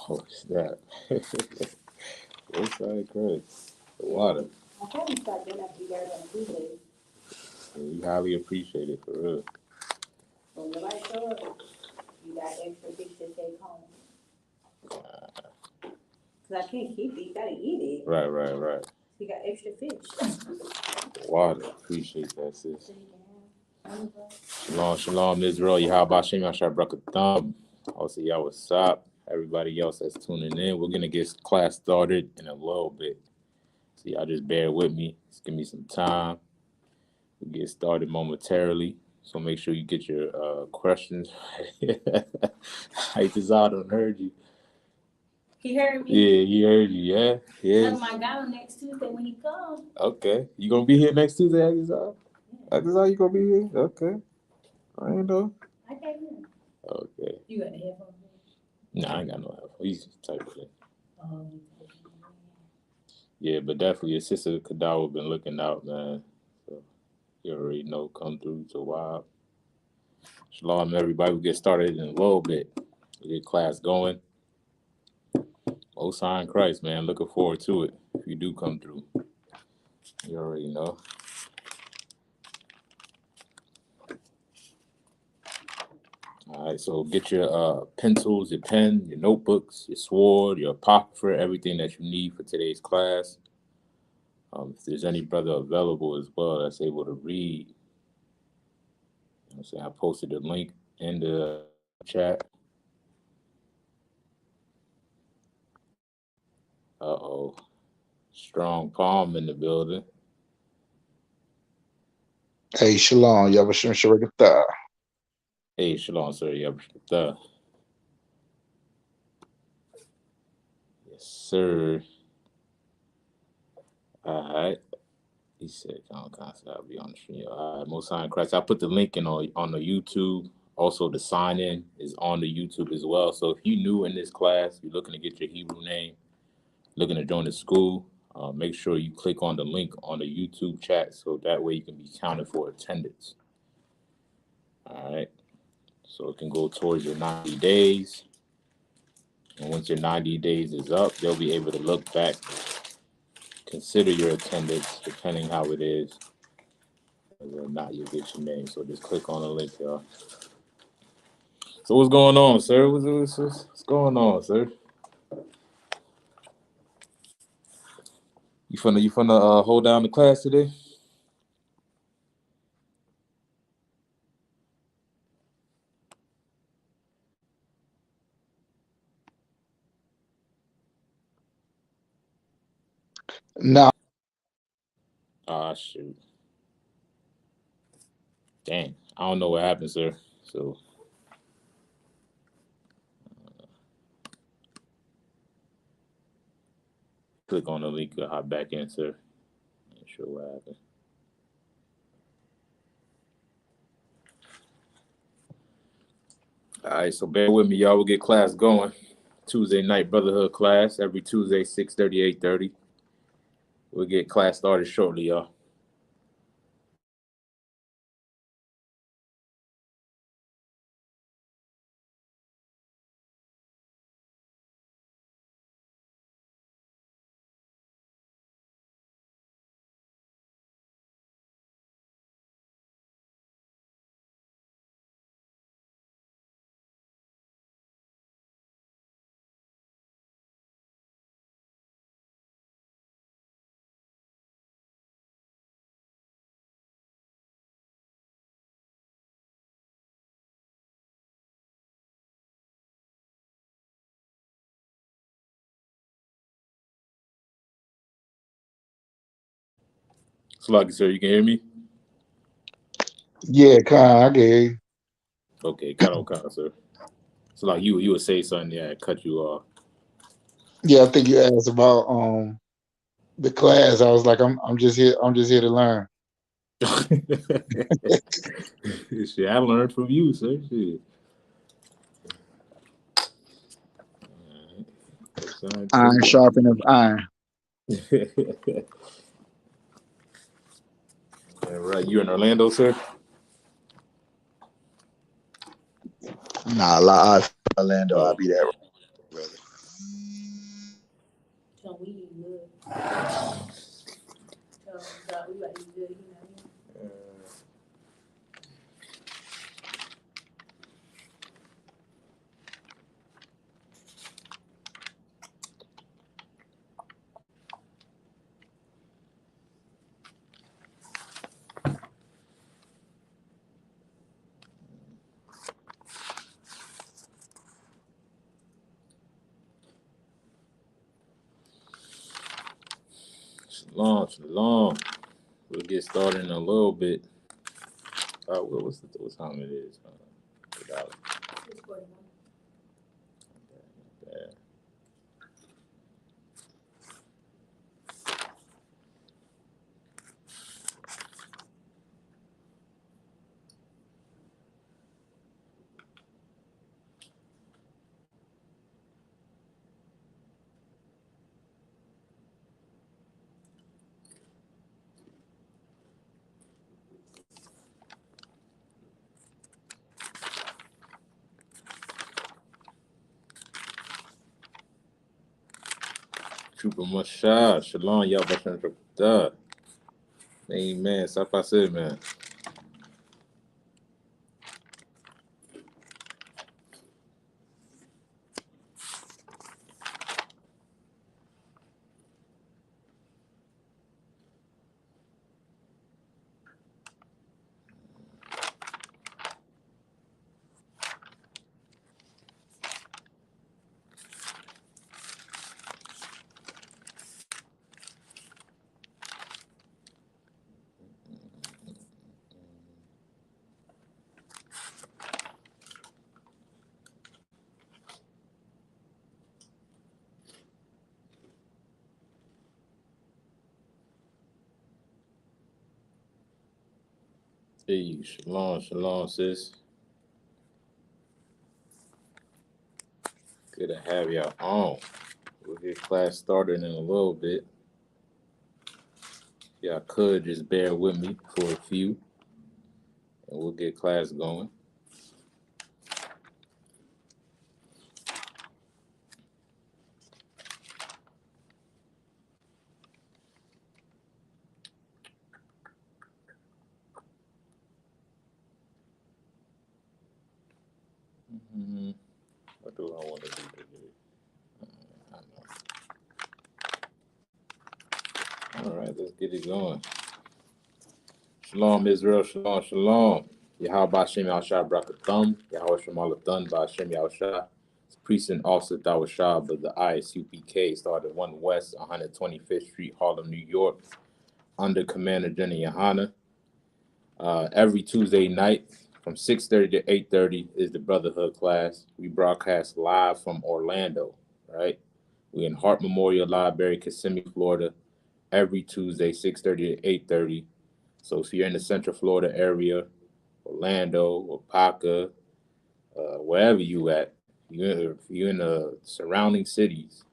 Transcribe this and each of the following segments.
Oh, snap. What's that great? The water. Yeah, we highly appreciate it, for real. Right. The water. Appreciate that, sis. Shalom, Israel. Yahweh Shem Yashar Brakatham. Also, Yahweh Sop. Everybody else that's tuning in. We're going to get class started in a little bit. So y'all just bear with me. Just give me some time. We'll get started momentarily. So make sure you get your questions. I just don't heard you. He heard me? Yeah, he heard you, yeah? Yeah. Tell him I got him next Tuesday when he comes. Okay. You going to be here next Tuesday, Agazal? Agazal, you going to be here? Okay. I ain't know. I can't hear him. Okay. You got the headphones? Nah, I ain't got no headphones. He's type of thing. Yeah, but definitely your sister Kadawa been looking out, man. So you already know, come through to Wild. Shalom, everybody. We'll get started in a little bit. We'll get class going. Most High in Christ, man. Looking forward to it. If you do come through, you already know. All right, so get your pencils, your pen, your notebooks, your sword, your apocrypha, everything that you need for today's class. If there's any brother available as well that's able to read, you know what I'm saying? I posted the link in the chat. Uh-oh. Strong palm in the building. Hey, Shalom. Yabashim Shabbatah. Hey, shalom, sir. Yes, sir. All right. He said, I'll be on the stream. All right, Most High in Christ. I put the link in on the YouTube. Also, the sign in is on the YouTube as well. So if you're new in this class, you're looking to get your Hebrew name, looking to join the school, make sure you click on the link on the YouTube chat so that way you can be counted for attendance. All right. So it can go towards your 90 days. And once your 90 days is up, they'll be able to look back, consider your attendance, depending how it is, whether or not you get your name. So just click on the link, y'all. So what's going on, sir? What's going on, sir? You finna hold down the class today? No. Ah, shoot. Dang, I don't know what happened, sir. So click on the link, you'll hop back in, sir. Not sure what happened. All right, so bear with me, y'all. We'll get class going. Tuesday night Brotherhood class every Tuesday, 6:30, 8:30. We'll get class started shortly, y'all. Sluggy, sir, you can hear me? Yeah, Khan, I get you. Okay, cut, sir. So like you would say something, yeah, I cut you off. Yeah, I think you asked about the class. I was like, I'm just here to learn. Shit, I learned from you, sir. Shit. Iron sharpeneth iron. All right, you in Orlando, sir? Nah, live. Orlando, I'll be there, brother. So we eat good. So we like eat good, you know. Shalom. We'll get started in a little bit. What time it is? $1. 6:41. Yeah. Trooper Mashah, Shalom, y'all Bashan Trooper. Amen. Sapa say, man. Hey, Shalom, sis. Good to have y'all on. We'll get class started in a little bit. Y'all could just bear with me for a few, and we'll get class going. What do I want to do today? All right, let's get it going. Shalom, Israel. Shalom. Yahweh Hashem Yahushua Brakathum. Yahweh Shem Alathun by Hashem Yahushua. Precinct Officer Dawashah of the Isupk started 1 West 125th Street, Harlem, New York, under Commander General Yohana. Every Tuesday night from 6:30 to 8:30 is the Brotherhood class. We broadcast live from Orlando, right? We're in Hart Memorial Library, Kissimmee, Florida, every Tuesday, 6:30 to 8:30. So if you're in the Central Florida area, Orlando, Opaka, wherever you at, if you're in the surrounding cities,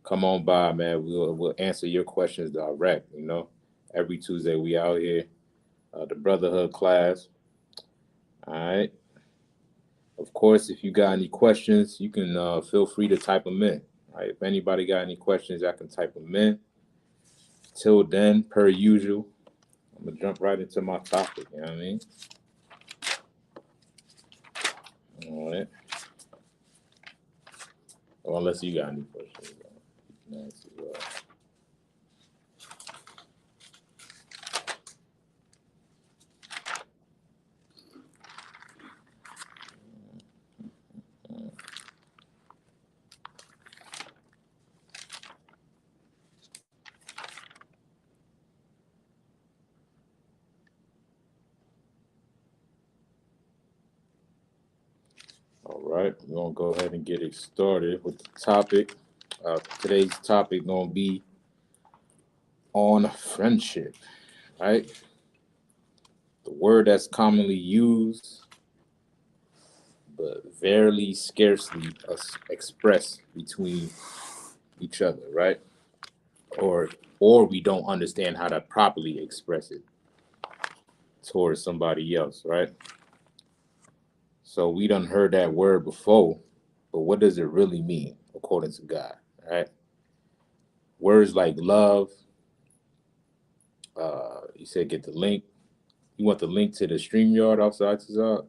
come on by, man. We'll answer your questions direct, you know. Every Tuesday we out here. The Brotherhood class. All right. Of course, if you got any questions, you can feel free to type them in. All right. If anybody got any questions, I can type them in. Till then, per usual, I'm gonna jump right into my topic. You know what I mean? All right. Well, unless you got any questions, you can ask as well. All right, we're gonna go ahead and get it started with the topic. Today's topic gonna be on friendship, right? The word that's commonly used, but very scarcely expressed between each other, right? Or we don't understand how to properly express it towards somebody else, right? So we done heard that word before, but what does it really mean according to God? Right? Words like love. You said get the link. You want the link to the StreamYard outside Tazad?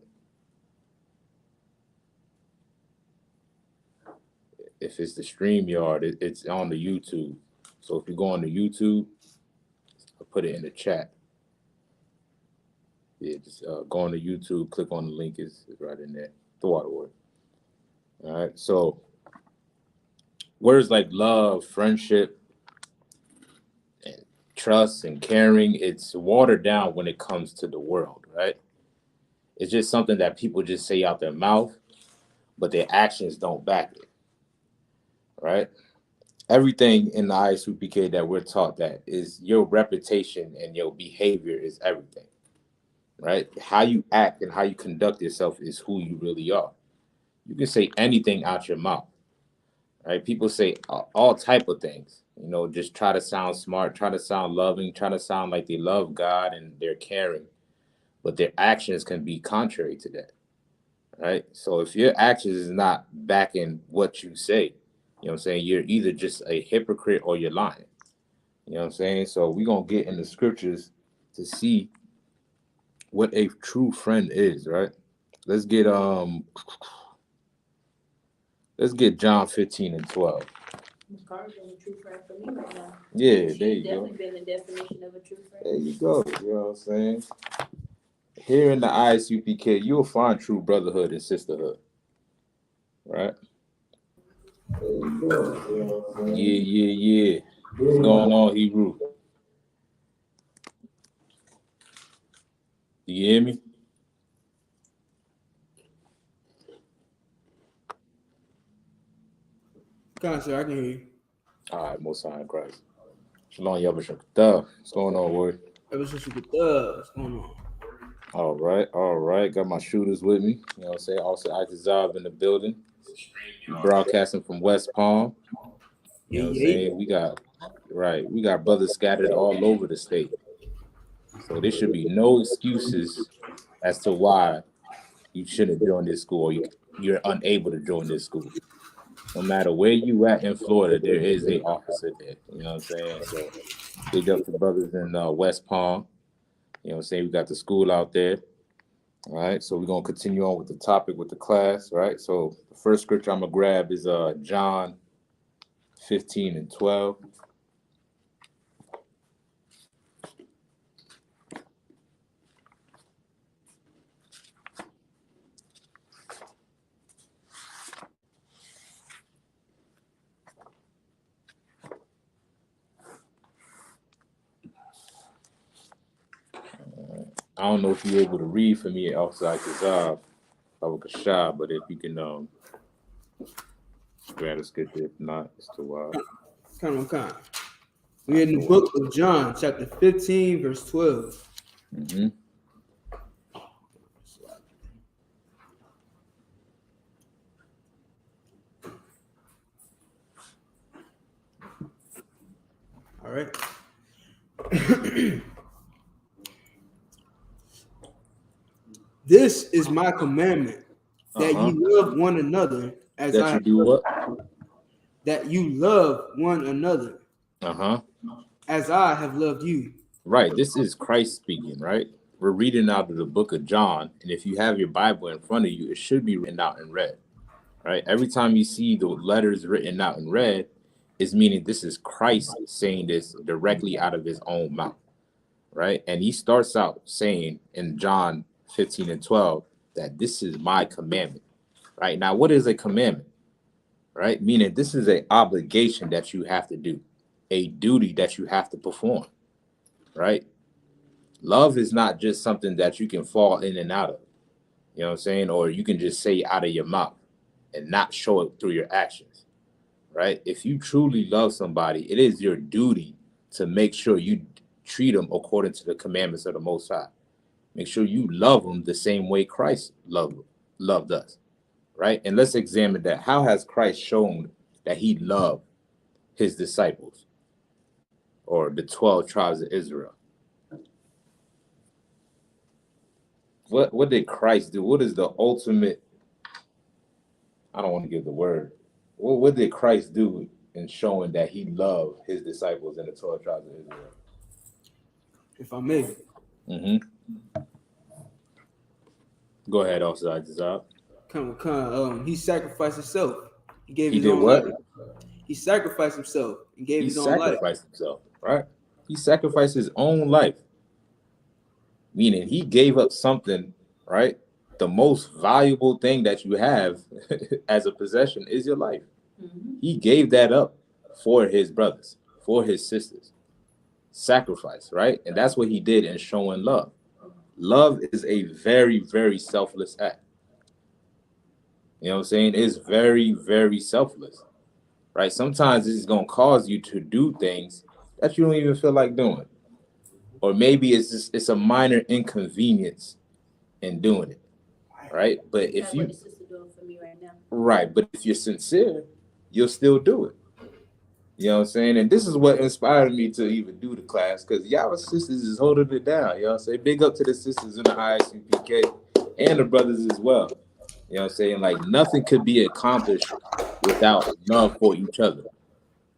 If it's the StreamYard, it's on the YouTube. So if you go on the YouTube, I'll put it in the chat. Yeah, just go on the YouTube, click on the link, it's right in there. The water word. All right. So words like love, friendship, and trust and caring, it's watered down when it comes to the world, right? It's just something that people just say out their mouth, but their actions don't back it, right? Everything in the Isupk that we're taught that is your reputation and your behavior is everything, right? How you act and how you conduct yourself is who you really are. You can say anything out your mouth, right? People say all type of things, just try to sound smart, try to sound loving, try to sound like they love God and they're caring, but their actions can be contrary to that, right? So if your actions is not backing what you say, what I'm saying, you're either just a hypocrite or you're lying. You know what I'm saying? So we're going to get in the scriptures to see what a true friend is, right? Let's get John 15 and 12. Miss Carter's been a true friend for me right now. Yeah, She's there you go. definitely been the definition of a true friend. There you go. You know what I'm saying? Here in the ISUPK, you'll find true brotherhood and sisterhood, right? There you go. You know what I'm saying? Yeah. What's going on, Hebrew? You hear me? Sir, I can hear you. All right, Most High in Christ. Shalom, Yabashak. What's going on, word? Ever since you get what's going on? All right. Got my shooters with me. You know what I'm saying? Also, Isaac in the building. Broadcasting from West Palm. You know what I'm saying? We got brothers scattered all over the state. So there should be no excuses as to why you shouldn't join this school or you're unable to join this school. No matter where you at in Florida, there is a officer there. You know what I'm saying? So big up to brothers in West Palm. You know what I'm saying? We got the school out there. All right, so we're going to continue on with the topic with the class, right? So the first scripture I'm going to grab is John 15 and 12. I don't know if you're able to read for me outside Kazab, Kashab, but if you can grab a scripture, if not, it's too wild. Come on. We're in the book of John, chapter 15, verse 12. Mm-hmm. All right. This is my commandment, that you love one another as that I you do what? That you love one another. As I have loved you. Right. This is Christ speaking, right? We're reading out of the book of John, and if you have your Bible in front of you, it should be written out in red, right? Every time you see the letters written out in red, it's meaning this is Christ saying this directly out of his own mouth, right? And he starts out saying in John 15 and 12 that this is my commandment, right? Now, what is a commandment, right? Meaning this is an obligation that you have to do, a duty that you have to perform, right? Love is not just something that you can fall in and out of, you know what I'm saying? Or you can just say out of your mouth and not show it through your actions, right? If you truly love somebody, it is your duty to make sure you treat them according to the commandments of the Most High. Make sure you love them the same way Christ loved us, right? And let's examine that. How has Christ shown that he loved his disciples or the 12 tribes of Israel? What did Christ do? What is the ultimate I don't want to give the word. What did Christ do in showing that he loved his disciples in the 12 tribes of Israel? If I may. Mm-hmm. Go ahead, Officer Isupk. He sacrificed himself. He gave He his did own what? life. He sacrificed himself and gave his own life. He sacrificed himself, right? He sacrificed his own life. Meaning he gave up something, right? The most valuable thing that you have as a possession is your life. Mm-hmm. He gave that up for his brothers, for his sisters. Sacrifice, right? And that's what he did in showing love. Love is a very, very selfless act. You know what I'm saying? It's very, very selfless, right? Sometimes it's going to cause you to do things that you don't even feel like doing. Or maybe it's a minor inconvenience in doing it, right? But if you, what the sister doing for me right now. Right, but if you're sincere, you'll still do it. You know what I'm saying? And this is what inspired me to even do the class, because y'all sisters is holding it down. You know what I'm saying? Big up to the sisters in the Isupk and the brothers as well. You know what I'm saying? Like, nothing could be accomplished without love for each other.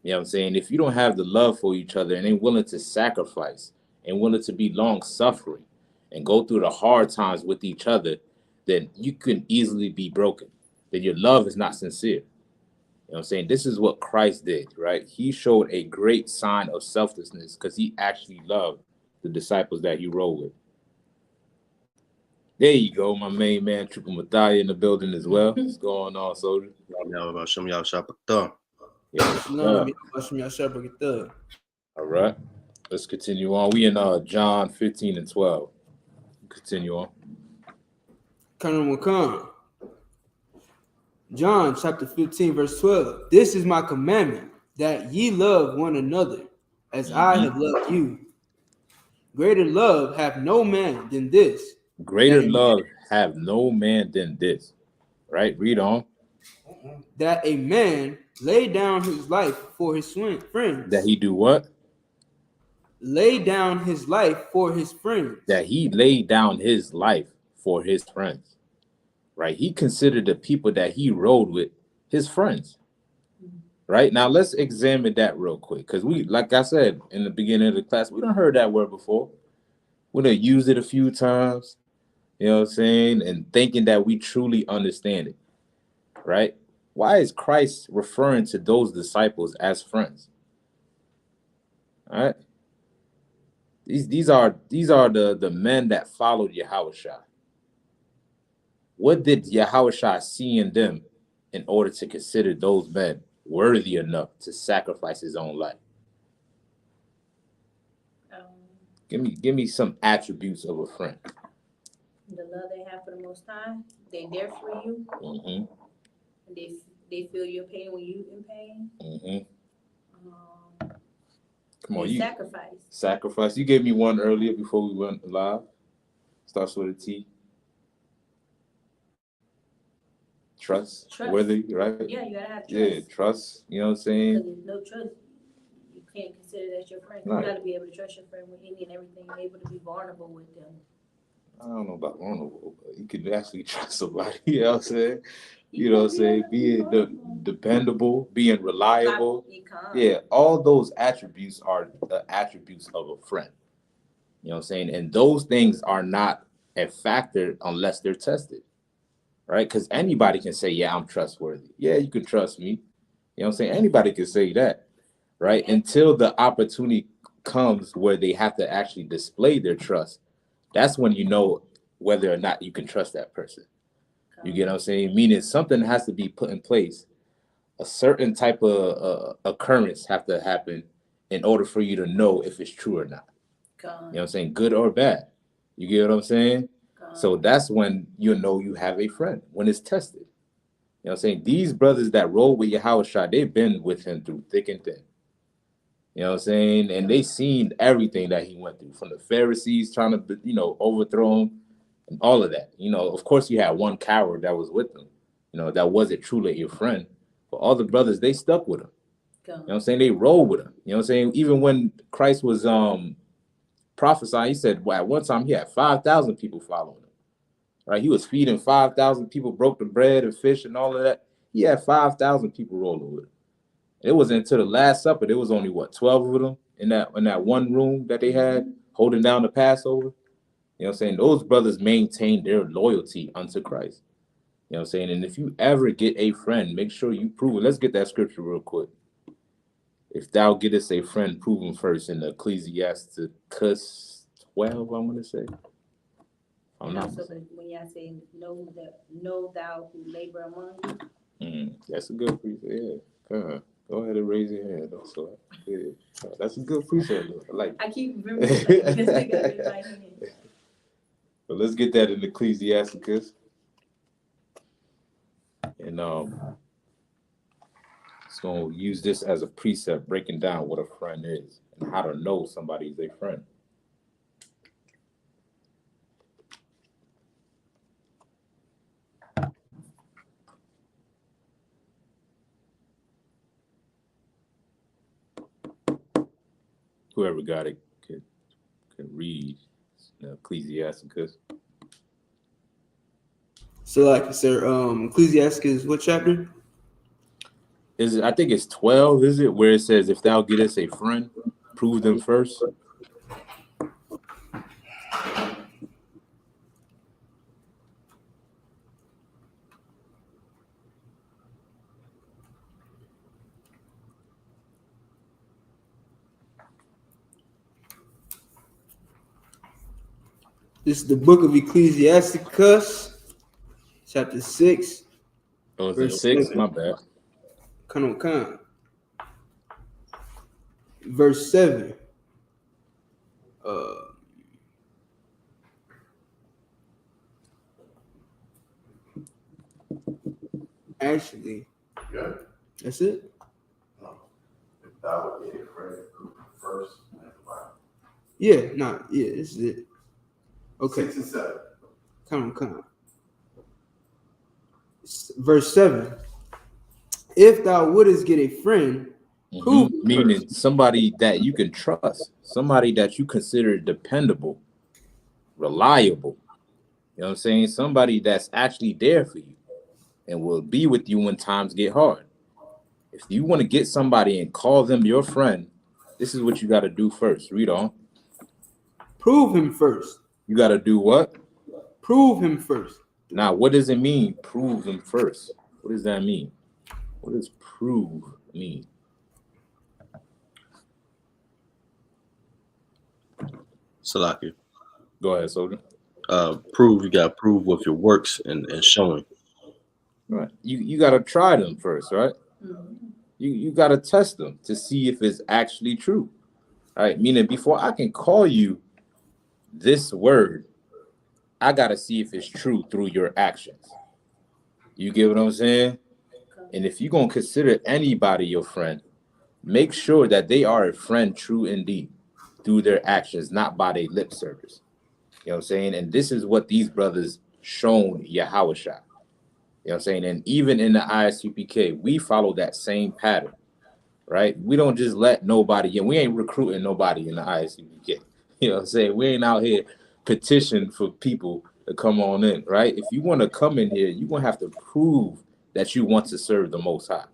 You know what I'm saying? If you don't have the love for each other and ain't willing to sacrifice and willing to be long-suffering and go through the hard times with each other, then you can easily be broken. Then your love is not sincere. You know what I'm saying? This is what Christ did, right? He showed a great sign of selflessness because he actually loved the disciples that he rode with. There you go, my main man, Trooper Mathia in the building as well. What's going on, soldier? All right, let's continue on. We in John 15 and 12. Continue on. John chapter 15, verse 12. This is my commandment, that ye love one another, as I have loved you. Greater love have no man than this. Greater love have no man than this. Right? Read on. That a man lay down his life for his friends. That he do what? Lay down his life for his friends. That he laid down his life for his friends. Right? He considered the people that he rode with his friends. Right? Now let's examine that real quick. Because we, like I said in the beginning of the class, we done heard that word before. We done used it a few times. You know what I'm saying? And thinking that we truly understand it. Right? Why is Christ referring to those disciples as friends? All right. These are the men that followed Yahushua. What did Yahushua see in them in order to consider those men worthy enough to sacrifice his own life? Give me some attributes of a friend. The love they have for the Most High. They there for you. Mm-hmm. They feel your pain when you in pain. Mm-hmm. Come on, sacrifice. You gave me one earlier before we went live. Starts with a T. Trust. Worthy, right? Yeah, you gotta have trust. Yeah, trust. You know what I'm saying? Because there's no trust, you can't consider that your friend. Right. You gotta be able to trust your friend with any and everything. You're able to be vulnerable with them. I don't know about vulnerable, but you can actually trust somebody. You know what I'm saying? You know what I'm saying? Being dependable, being reliable. Yeah, all those attributes are the attributes of a friend. You know what I'm saying? And those things are not a factor unless they're tested. Right? Because anybody can say, yeah, I'm trustworthy. Yeah, you can trust me. You know what I'm saying? Anybody can say that. Right? Until the opportunity comes where they have to actually display their trust. That's when you know whether or not you can trust that person. You get what I'm saying? Meaning something has to be put in place. A certain type of occurrence have to happen in order for you to know if it's true or not. You know what I'm saying? Good or bad. You get what I'm saying? So that's when you know you have a friend, when it's tested. You know what I'm saying? These brothers that roll with Yahushua, they've been with him through thick and thin. You know what I'm saying? And they seen everything that he went through, from the Pharisees trying to, overthrow him and all of that. Of course you had one coward that was with them, that wasn't truly your friend. But all the brothers, they stuck with him. You know what I'm saying? They rolled with him. You know what I'm saying? Even when Christ was prophesying, he said, well, at one time he had 5,000 people following him. Right? He was feeding 5,000 people, broke the bread and fish and all of that. he had 5,000 people rolling with him. It wasn't until the Last Supper, there was only 12 of them in that one room that they had holding down the Passover. You know what I'm saying? Those brothers maintained their loyalty unto Christ. You know what I'm saying? And if you ever get a friend, make sure you prove it. Let's get that scripture real quick. If thou gettest a friend, prove him first in the Ecclesiasticus 12, I want to say. I'm not. So when y'all say know thou who labor among you. That's a good precept. Yeah. Go ahead and raise your hand. Also, yeah. That's a good precept. I keep remembering this nigga in my hand. But let's get that in Ecclesiasticus. And it's going to use this as a precept, breaking down what a friend is and how to know somebody's a friend. Whoever got it can read Ecclesiasticus. So, like, sir, Ecclesiasticus, what chapter? Is it? I think it's 12. Is it where it says, "If thou gettest a friend, prove them first"? This is the book of Ecclesiasticus, chapter 6. Oh, is it 6? 7. My bad. Come. Verse 7. Actually, yeah. That's it. If thou would get a friend, first. Yeah, this is it. Okay. 6 and 7. Come. Verse 7. If thou wouldest get a friend, prove meaning first. Somebody that you can trust, somebody that you consider dependable, reliable. You know what I'm saying? Somebody that's actually there for you and will be with you when times get hard. If you want to get somebody and call them your friend, this is what you got to do first. Read on. Prove him first. You got to do what? Prove him first. Now, what does it mean, prove him first? What does that mean? What does prove mean? Salaki. Go ahead, soldier. Prove, you gotta prove with your works and showing. Right. You gotta try them first, right? Mm-hmm. You gotta test them to see if it's actually true. All right. Meaning before I can call you this word, I gotta see if it's true through your actions. You get what I'm saying? And if you're gonna consider anybody your friend, make sure that they are a friend true indeed through their actions, not by their lip service. You know what I'm saying? And this is what these brothers shown Yahawashah. You know what I'm saying? And even in the ISUPK, we follow that same pattern, right? We don't just let nobody in. We ain't recruiting nobody in the ISUPK. You know what I'm saying? We ain't out here petition for people to come on in, right? If you want to come in here, you're going to have to prove that you want to serve the Most High.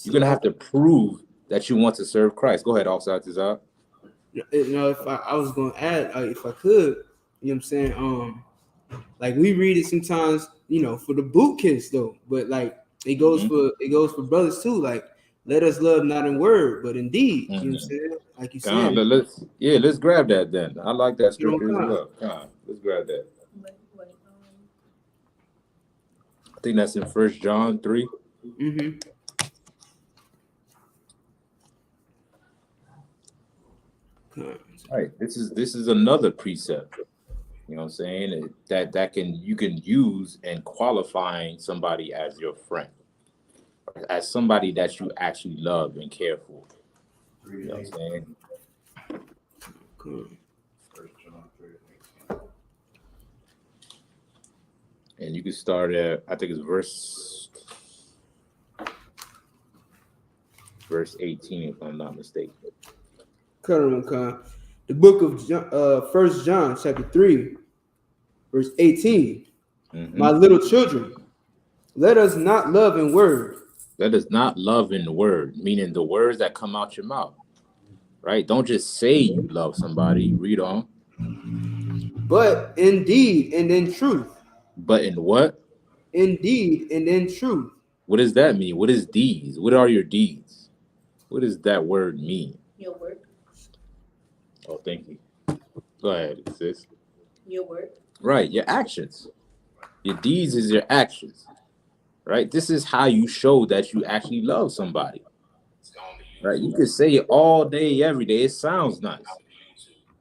You're going to have to prove that you want to serve Christ. Go ahead, Officer Tizar. If I was going to add, if I could, you know what I'm saying? Like we read it sometimes, for the boot kids though, but like it goes for brothers too. Like, let us love not in word, but in deed. You know what I'm saying? Like you said. Let's grab that then. I like that scripture as well. Let's grab that. I think that's in 1 John 3. Mm-hmm. All right, this is another precept. You know what I'm saying? That you can use in qualifying somebody as your friend, as somebody that you actually love and care for. You know what I'm saying? Cool. And you can start at, I think it's verse 18, if I'm not mistaken. The book of 1 John, chapter 3, verse 18. Mm-hmm. My little children, Let us not love in word. Let us not love in the word, meaning the words that come out your mouth, right? Don't just say you love somebody. Read on. But in deed and in truth. But in what? Indeed and in truth. What does that mean? What is deeds? What are your deeds? What does that word mean? Your work. Oh, thank you. Go ahead, sis. Your work. Right, your actions. Your deeds is your actions, right? This is how you show that you actually love somebody, right? You can say it all day, every day. It sounds nice.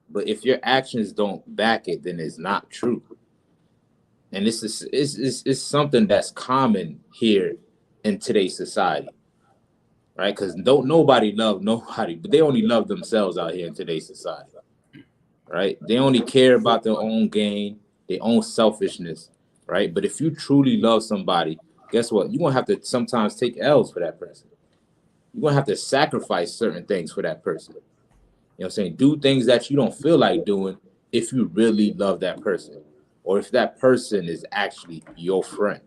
But if your actions don't back it, then it's not true. And this is it's something that's common here in today's society, right? Because don't nobody love nobody, but they only love themselves out here in today's society, right? They only care about their own gain, their own selfishness, right? But if you truly love somebody, guess what? You're gonna have to sometimes take L's for that person. You're gonna have to sacrifice certain things for that person. You know what I'm saying? Do things that you don't feel like doing if you really love that person, or if that person is actually your friend.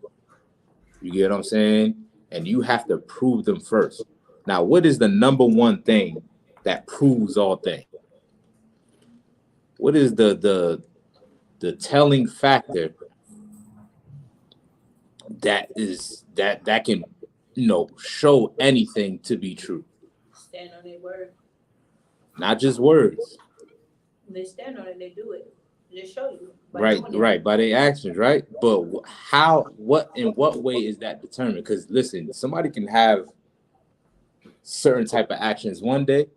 You get what I'm saying? And you have to prove them first. Now, what is the number one thing that proves all things? What is the telling factor that can show anything to be true? Stand on their word. Not just words. They stand on it, they do it. Just show you. Right, by their actions, right? But in what way is that determined? Because listen, somebody can have certain type of actions one day,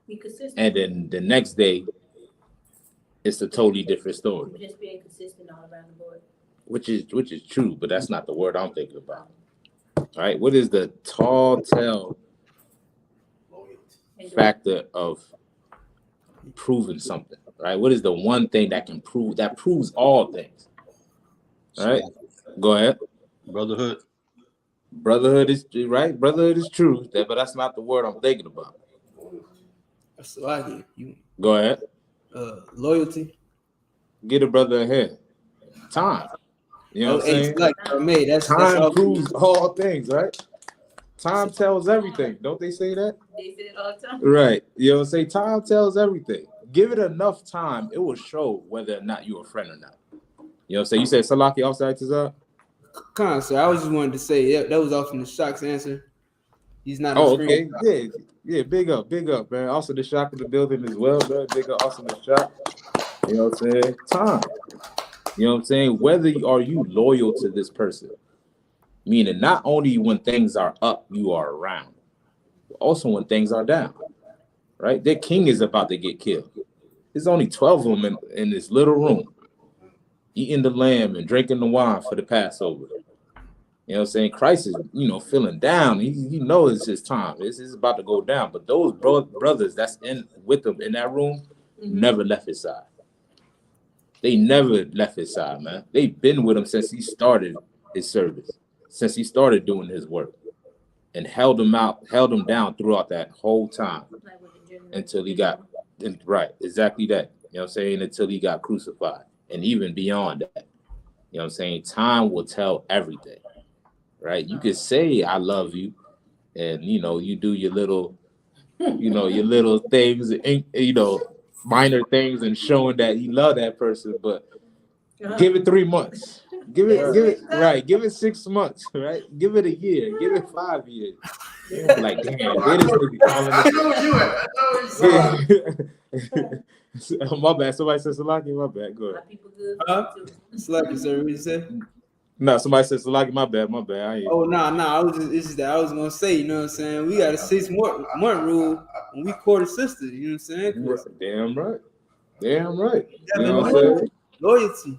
be consistent, and then the next day, it's a totally different story. Just being consistent all around the board. Which is true, but that's not the word I'm thinking about. All right, what is the tall tale factor of proving something? Right, what is the one thing that proves all things? All right, go ahead. Brotherhood. Brotherhood is right. Brotherhood is true, but that's not the word I'm thinking about. That's what I get. You Go ahead. Loyalty. Get a brother ahead. Time. You know what I'm saying? Like that's time proves all things, right? Time tells everything. Don't they say that? They say it all the time. Right. You know what I'm saying? Time tells everything. Give it enough time, it will show whether or not you're a friend or not. You know what I'm saying? You said Salaki outside to that? Con, sir. I was just wanted to say that was off from the Shock's answer. He's not. Oh, okay. Yeah. Big up, man. Also the Shock in the building as well, man. Big up, also the Shock. You know what I'm saying? Time. You know what I'm saying? Whether are you loyal to this person, meaning not only when things are up, you are around, but also when things are down. Right? Their king is about to get killed. There's only 12 of them in this little room, eating the lamb and drinking the wine for the Passover. You know what I'm saying? Christ is, feeling down. He knows it's his time. It's about to go down. But those brothers that's in with him in that room never left his side. They never left his side, man. They've been with him since he started his service, since he started doing his work, and held him down throughout that whole time until he got right. Exactly that. You know what I'm saying? Until he got crucified, and even beyond that. You know what I'm saying? Time will tell everything. Right? You could say I love you, and you do your little, your little things, minor things, and showing that you love that person. But give it 3 months. Give it 6 months. Right? Give it a year. Give it 5 years. Like, damn, where this nigga calling this? My bad. Somebody said Salaki. My bad. Go ahead. Salaki, sir. What you say? No, somebody said Salaki. My bad. No. I was gonna say, you know what I'm saying? We got a 6 month rule when we court a sister. You know what I'm saying? Damn right. You know what I'm saying? Loyalty.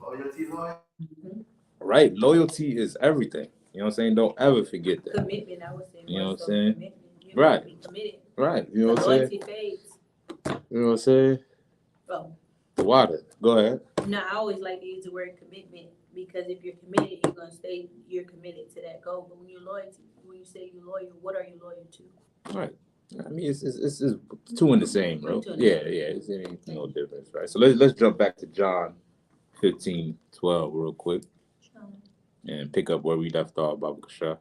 Right. Loyalty is everything. You know what I'm saying? Don't ever forget that. Commitment, I would say. You know what I'm saying? Right. Right. You know what I'm saying? Loyalty fades. You know what I'm saying? Oh. The water. Go ahead. No, I always like to use the word commitment, because if you're committed, you're committed to that goal. But when you say you're loyal, what are you loyal to? Right. I mean, it's two in the same, bro. Yeah. It's no difference, right? So let's jump back to John 15:12 real quick. and pick up where we left off, Baba Kasha.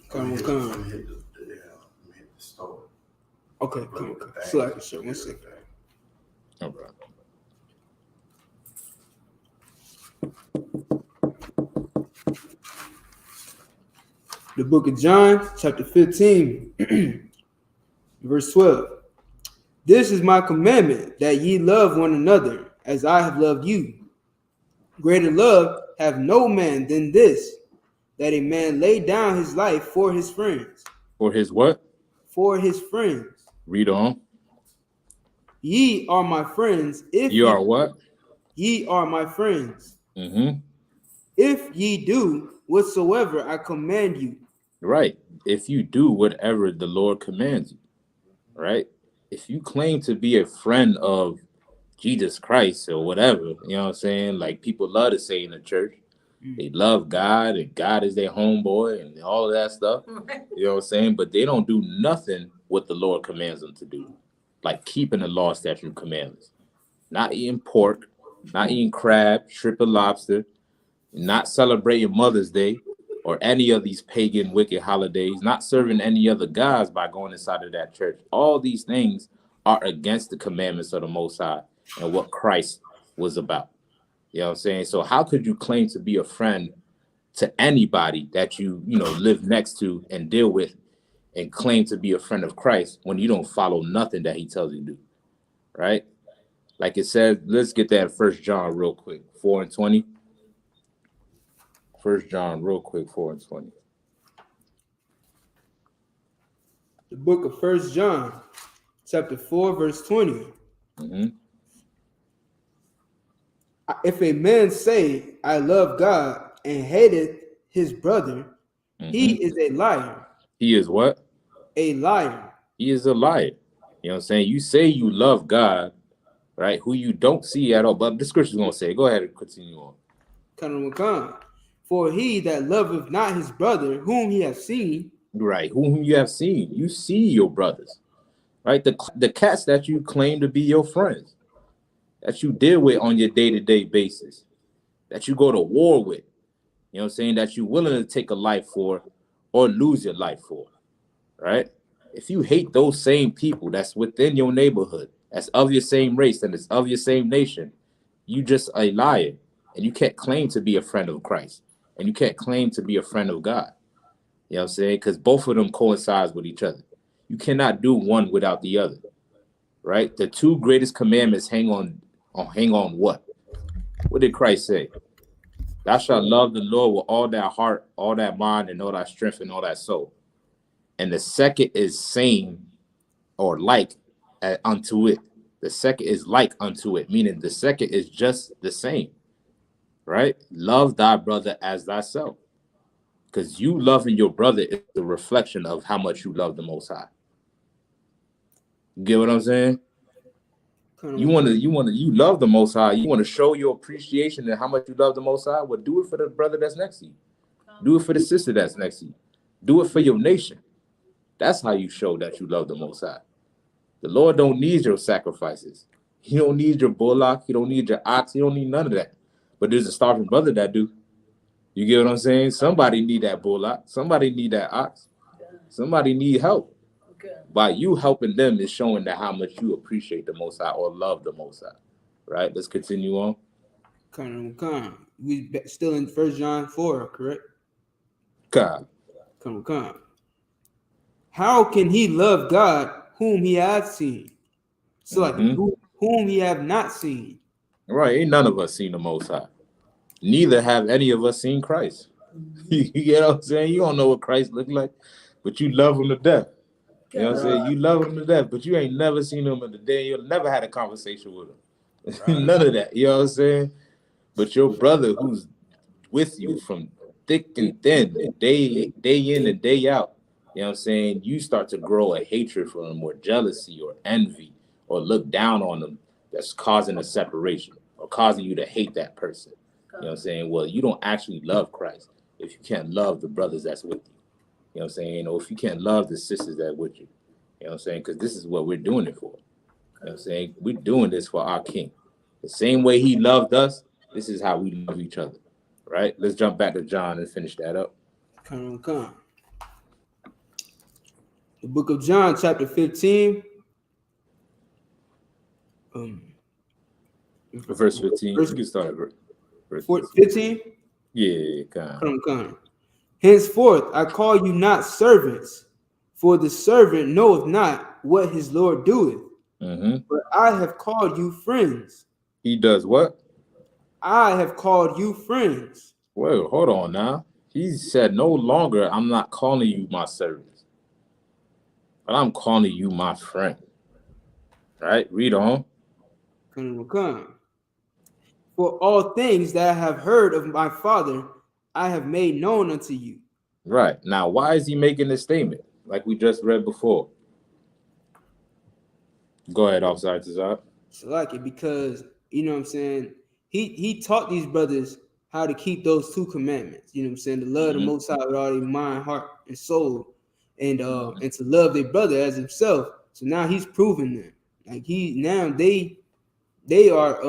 Come on. Let me hit the store. Okay, come on. Slack it, sir. 1 second. Okay. The book of John, chapter 15, verse 12. This is my commandment, that ye love one another, as I have loved you. Greater love have no man than this, that a man lay down his life for his friends. For his what? For his friends. Read on. Ye are my friends, if You are what? Ye are my friends, Mm-hmm. if ye do whatsoever I command you. Right. If you do whatever the Lord commands you, right? If you claim to be a friend of Jesus Christ or whatever, you know what I'm saying? Like people love to say in the church, they love God and God is their homeboy and all of that stuff. You know what I'm saying? But they don't do nothing what the Lord commands them to do. Like keeping the law, statute, and commandments. Not eating pork, not eating crab, shrimp, and lobster, not celebrating Mother's Day or any of these pagan wicked holidays, not serving any other gods by going inside of that church. All these things are against the commandments of the Most High and what Christ was about. You know what I'm saying? So how could you claim to be a friend to anybody that you live next to and deal with and claim to be a friend of Christ when you don't follow nothing that he tells you to do, right? Like it says, let's get that 1 John real quick, 4:20. 1 John real quick, 4:20. The book of 1 John, chapter 4, verse 20. Mm-hmm. If a man say, I love God, and hateth his brother, he is a liar. He is what? A liar. He is a liar. You know what I'm saying? You say you love God, right? Who you don't see at all. But the scripture's going to say, go ahead and continue on. For he that loveth not his brother, whom he hath seen. Right, whom you have seen. You see your brothers, right? The cats that you claim to be your friends, that you deal with on your day-to-day basis, that you go to war with, you know what I'm saying, that you're willing to take a life for or lose your life for, right? If you hate those same people that's within your neighborhood, that's of your same race and it's of your same nation, you just a liar. And you can't claim to be a friend of Christ. And you can't claim to be a friend of God. You know what I'm saying? Because both of them coincides with each other. You cannot do one without the other, right? The two greatest commandments hang on what? What did Christ say? Thou shalt love the Lord with all that heart, all that mind, and all that strength, and all that soul. And the second is same or like unto it. The second is like unto it, meaning the second is just the same, right? Love thy brother as thyself. Because you loving your brother is a reflection of how much you love the Most High. You get what I'm saying? You love the Most High. You want to show your appreciation and how much you love the Most High. Well, do it for the brother that's next to you. Do it for the sister that's next to you. Do it for your nation. That's how you show that you love the Most High. The Lord don't need your sacrifices. He don't need your bullock. He don't need your ox. He don't need none of that. But there's a starving brother that do. You get what I'm saying? Somebody need that bullock. Somebody need that ox. Somebody need help. By you helping them is showing that how much you appreciate the Most High or love the Most High. Right? Let's continue on. We still in 1 John 4, correct? God. Come. How can he love God whom he hath seen? So like whom he have not seen. Right. Ain't none of us seen the Most High. Neither have any of us seen Christ. You get what I'm saying? You don't know what Christ looked like, but you love him to death. You know what I'm saying? You love him to death, but you ain't never seen him in the day. You'll never had a conversation with him. None of that. You know what I'm saying? But your brother who's with you from thick and thin, day in and day out, you know what I'm saying? You start to grow a hatred for him or jealousy or envy or look down on them that's causing a separation or causing you to hate that person. You know what I'm saying? Well, you don't actually love Christ if you can't love the brothers that's with you. You know what I'm saying? Or if you can't love the sisters that with you. You know what I'm saying? Because this is what we're doing it for. You know what I'm saying? We're doing this for our King. The same way he loved us, this is how we love each other. Right? Let's jump back to John and finish that up. Come. The book of John, chapter 15. Verse 15. You can start at verse 15. Yeah, Come. Henceforth I call you not servants, for the servant knoweth not what his Lord doeth. But I have called you friends. He does what? I have called you friends. Well, hold on now. He said, no longer I'm not calling you my servants, but I'm calling you my friend. Right? Read on. Come. For all things that I have heard of my Father, I have made known unto you. Right. Now, why is he making this statement? Like we just read before. Go ahead, Officer Isupk. So like it, because you know what I'm saying, he taught these brothers how to keep those two commandments. You know what I'm saying, to love the Most High with all their mind, heart, and soul, and to love their brother as himself. So now he's proving them. Like they are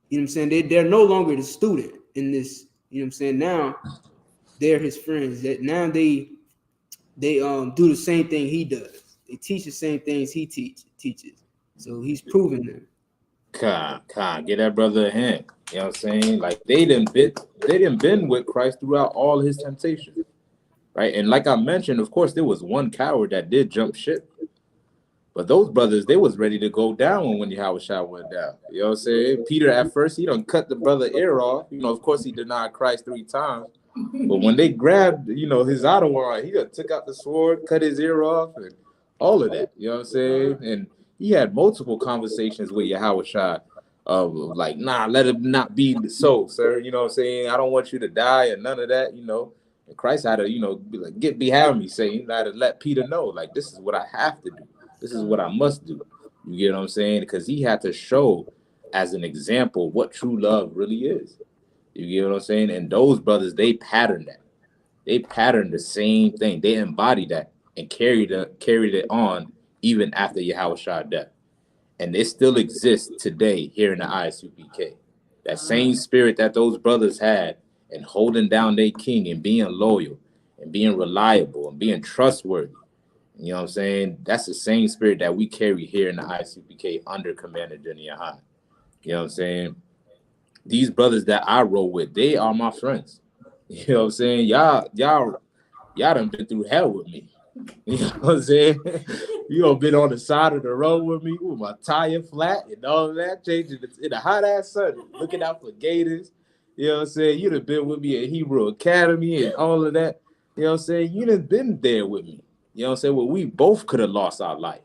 you know what I'm saying, they're no longer the student in this. You know what I'm saying, now they're his friends. That now they do the same thing he does. They teach the same things he teaches. So he's proving them. Get that brother a hand. You know what I'm saying? Like they didn't been with Christ throughout all his temptations. Right? And like I mentioned, of course, there was one coward that did jump ship. But those brothers, they was ready to go down when Yahweh went down. You know what I'm saying? Peter, at first, he done cut the brother ear off. You know, of course, he denied Christ 3 times. But when they grabbed, you know, his outer one, he done took out the sword, cut his ear off, and all of that. You know what I'm saying? And he had multiple conversations with Yahweh like, nah, let it not be so, sir. You know what I'm saying? I don't want you to die and none of that, you know. And Christ had to, you know, be like, get behind me, Satan. He had to let Peter know, like, this is what I have to do. This is what I must do. You get what I'm saying? Because he had to show as an example what true love really is. You get what I'm saying? And those brothers, they patterned that. They patterned the same thing. They embodied that and carried it on even after Yahweh's death. And it still exists today here in the Isupk. That same spirit that those brothers had and holding down their king and being loyal and being reliable and being trustworthy. You know what I'm saying? That's the same spirit that we carry here in the Isupk under Commander Deniyahan. You know what I'm saying? These brothers that I roll with, they are my friends. You know what I'm saying? Y'all done been through hell with me. You know what I'm saying? You done been on the side of the road with me with my tire flat and all of that, changing in the hot ass sun, looking out for gators. You know what I'm saying? You done been with me at Hebrew Academy and all of that. You know what I'm saying? You done been there with me. You know what I'm saying? Well, we both could have lost our life.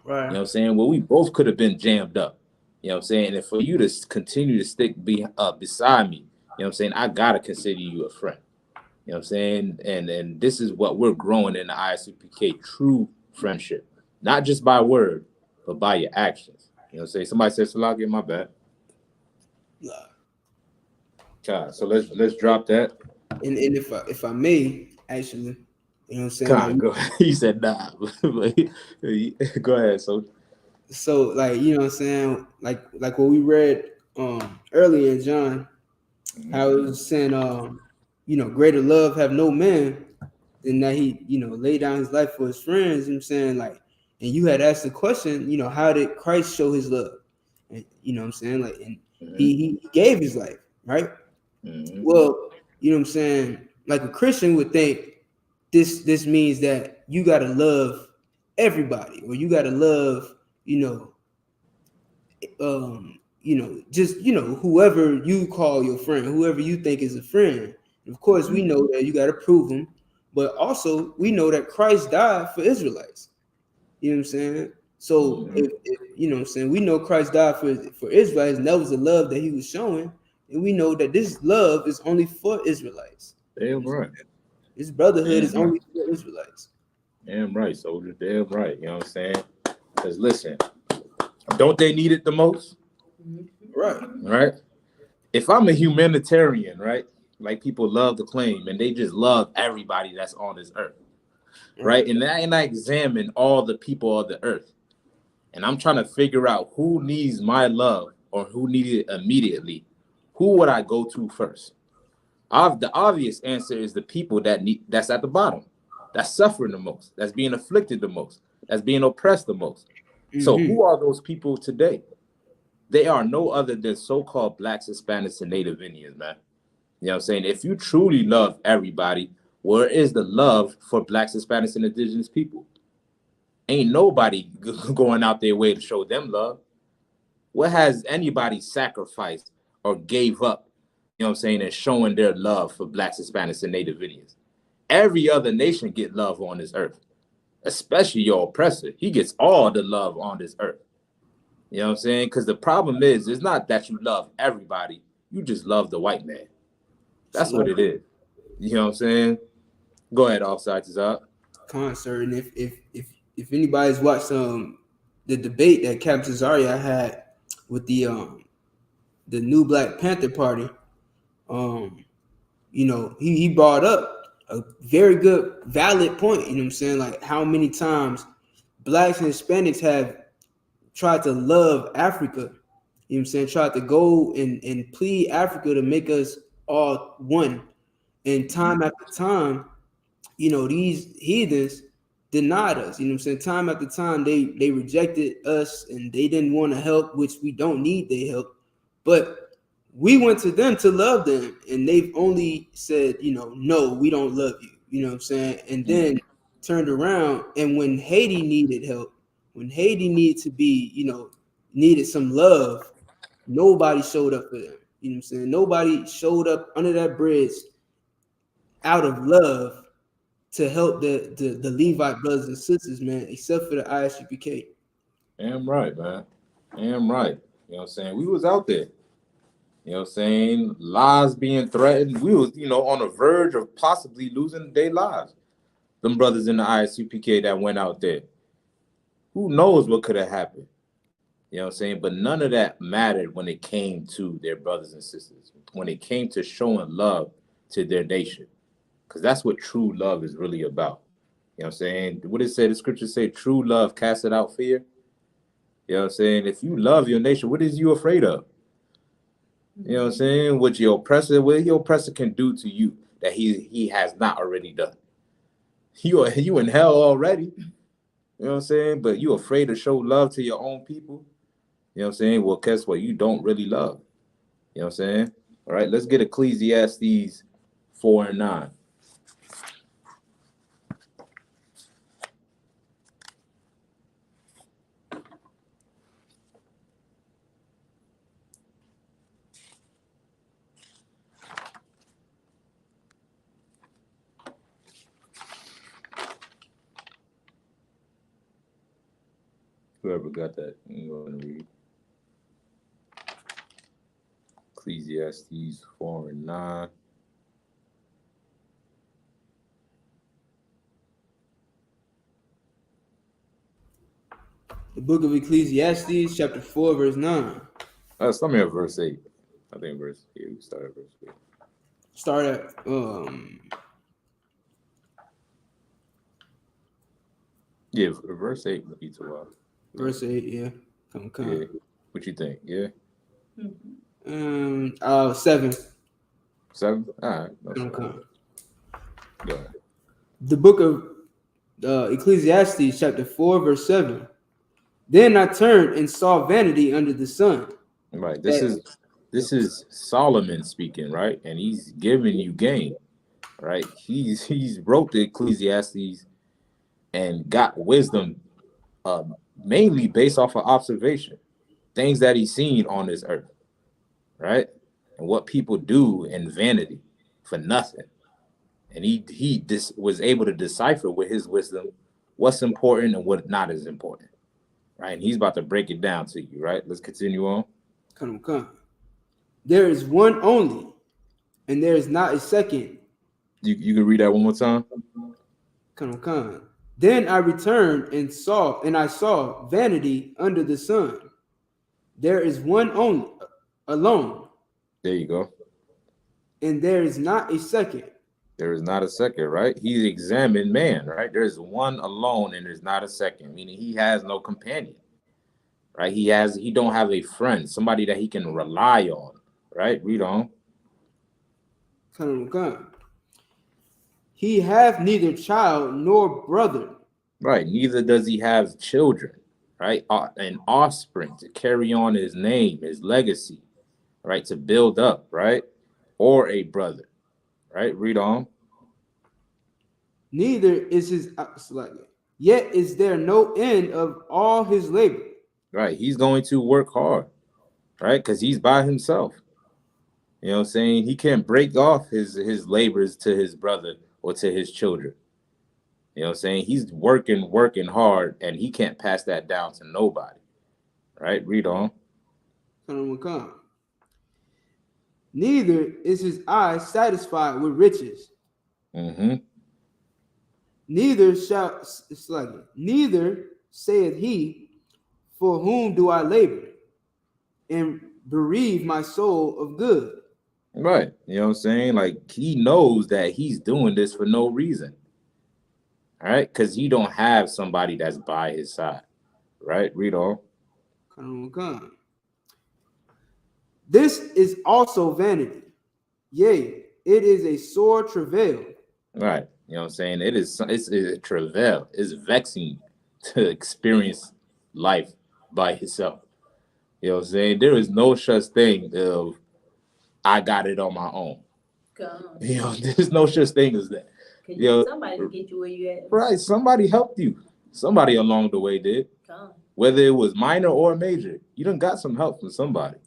Right. You know what I'm saying? Well, we both could have been jammed up. You know what I'm saying? And for you to continue to stick beside me, you know what I'm saying? I got to consider you a friend. You know what I'm saying? And this is what we're growing in the Isupk, true friendship. Not just by word, but by your actions. You know what I'm saying? Somebody said, Salah, get my back. God, so let's drop that. And if I may, actually, you know what I'm saying? God, go ahead. He said, nah. Go ahead, So like, you know what I'm saying? Like what we read earlier in John, how it was saying, you know, greater love have no man than that he, you know, lay down his life for his friends. You know what I'm saying? Like, and you had asked the question, you know, how did Christ show his love? And you know what I'm saying? Like, and he gave his life, right? Well, you know what I'm saying? Like a Christian would think this means that you gotta love everybody, or you gotta love, you know, just, you know, whoever you call your friend, whoever you think is a friend. And of course, we know that you got to prove them, but also we know that Christ died for Israelites. You know what I'm saying? So if you know what I'm saying, we know Christ died for Israelites, and that was the love that he was showing, and we know that this love is only for Israelites. Damn right. This brotherhood is only for Israelites. Damn right, soldier. Damn right. You know what I'm saying? Because listen, don't they need it the most? Right. If I'm a humanitarian, right, like people love to claim, and they just love everybody that's on this earth, right? And I examine all the people of the earth. and I'm trying to figure out who needs my love or who needs it immediately, who would I go to first? The obvious answer is the people that's at the bottom, that's suffering the most, that's being afflicted the most, that's being oppressed the most. So who are those people today? They are no other than so-called Blacks, Hispanics, and Native Indians, man. You know what I'm saying? If you truly love everybody, where is the love for Blacks, Hispanics, and Indigenous people? Ain't nobody going out their way to show them love. What has anybody sacrificed or gave up, you know what I'm saying, and showing their love for Blacks, Hispanics, and Native Indians? Every other nation get love on this earth, especially your oppressor. He gets all the love on this earth. You know what I'm saying? Because the problem is, it's not that you love everybody. You just love the white man. That's what it is. You know what I'm saying? Go ahead, offside is up. Concert, and if anybody's watched the debate that Captain Zarya had with the new Black Panther Party, you know, he brought up a very good, valid point. You know what I'm saying? Like how many times Blacks and Hispanics have tried to love Africa. You know what I'm saying? Tried to go and plead Africa to make us all one. And time after time, you know, these heathens denied us. You know what I'm saying? Time after time, they rejected us and they didn't want to help, which we don't need their help. But we went to them to love them, and they've only said, you know, no, we don't love you. You know what I'm saying? And then turned around, and when Haiti needed help, when Haiti needed to be, you know, needed some love, nobody showed up for them. You know what I'm saying? Nobody showed up under that bridge out of love to help the Levite brothers and sisters, man, except for the ISUPK. Damn right, man. Damn right. You know what I'm saying? We was out there. You know what I'm saying? Lives being threatened. We was, you know, on the verge of possibly losing their lives. Them brothers in the ISUPK that went out there. Who knows what could have happened? You know what I'm saying? But none of that mattered when it came to their brothers and sisters, when it came to showing love to their nation. Because that's what true love is really about. You know what I'm saying? What it say? The scriptures say, true love casteth out fear. You know what I'm saying? If you love your nation, what is you afraid of? You know what I'm saying? What your oppressor can do to you that he has not already done. You in hell already. You know what I'm saying? But you afraid to show love to your own people. You know what I'm saying? Well, guess what? You don't really love. You know what I'm saying? All right, let's get Ecclesiastes 4 and 9. Whoever got that, you want to read. Ecclesiastes 4 and 9. The book of Ecclesiastes, chapter 4, verse 9. Start me at verse 8. I think verse 8. We start at verse 8. Start at Yeah, verse 8 would be too well. verse 8, yeah. Come. Yeah. What you think? Yeah. 7. 7? All right. No, Come. go ahead. The book of Ecclesiastes, chapter 4, verse 7. Then I turned and saw vanity under the sun. Right. This is Solomon speaking, right? And he's giving you game, right? He's wrote the Ecclesiastes and got wisdom mainly based off of observation, things that he's seen on this earth, right? And what people do in vanity for nothing. And he was able to decipher with his wisdom what's important and what not is important, right? And he's about to break it down to you, right? Let's continue on. Come. There is one only, and there is not a second. You can read that one more time. Come. Then I returned and I saw vanity under the sun. There is one only, alone. There you go. And there is not a second. There is not a second, right? He's examined man, right? There's one alone and there's not a second, meaning he has no companion. right? He don't have a friend, somebody that he can rely on, right? Read on. He hath neither child nor brother. Right. Neither does he have children, right? An offspring to carry on his name, his legacy, right? To build up, right? Or a brother, right? Read on. Neither is his yet is there no end of all his labor. Right. He's going to work hard, right? Because he's by himself. You know what I'm saying? He can't break off his labors to his brother or to his children. You know what I'm saying? He's working hard, and he can't pass that down to nobody. Right? Read on. Neither is his eye satisfied with riches. Mm-hmm. Neither saith he, for whom do I labor, and bereave my soul of good. Right. You know what I'm saying? Like, he knows that he's doing this for no reason. All right? Because he don't have somebody that's by his side. Right? Read on. This is also vanity. Yea, it is a sore travail. Right. You know what I'm saying? It's a travail. It's vexing to experience life by yourself. You know what I'm saying? There is no such thing of I got it on my own. You know, there's no such thing as that. You know, somebody get you where you at. Right. Somebody helped you. Somebody along the way did. Whether it was minor or major, you done got some help from somebody.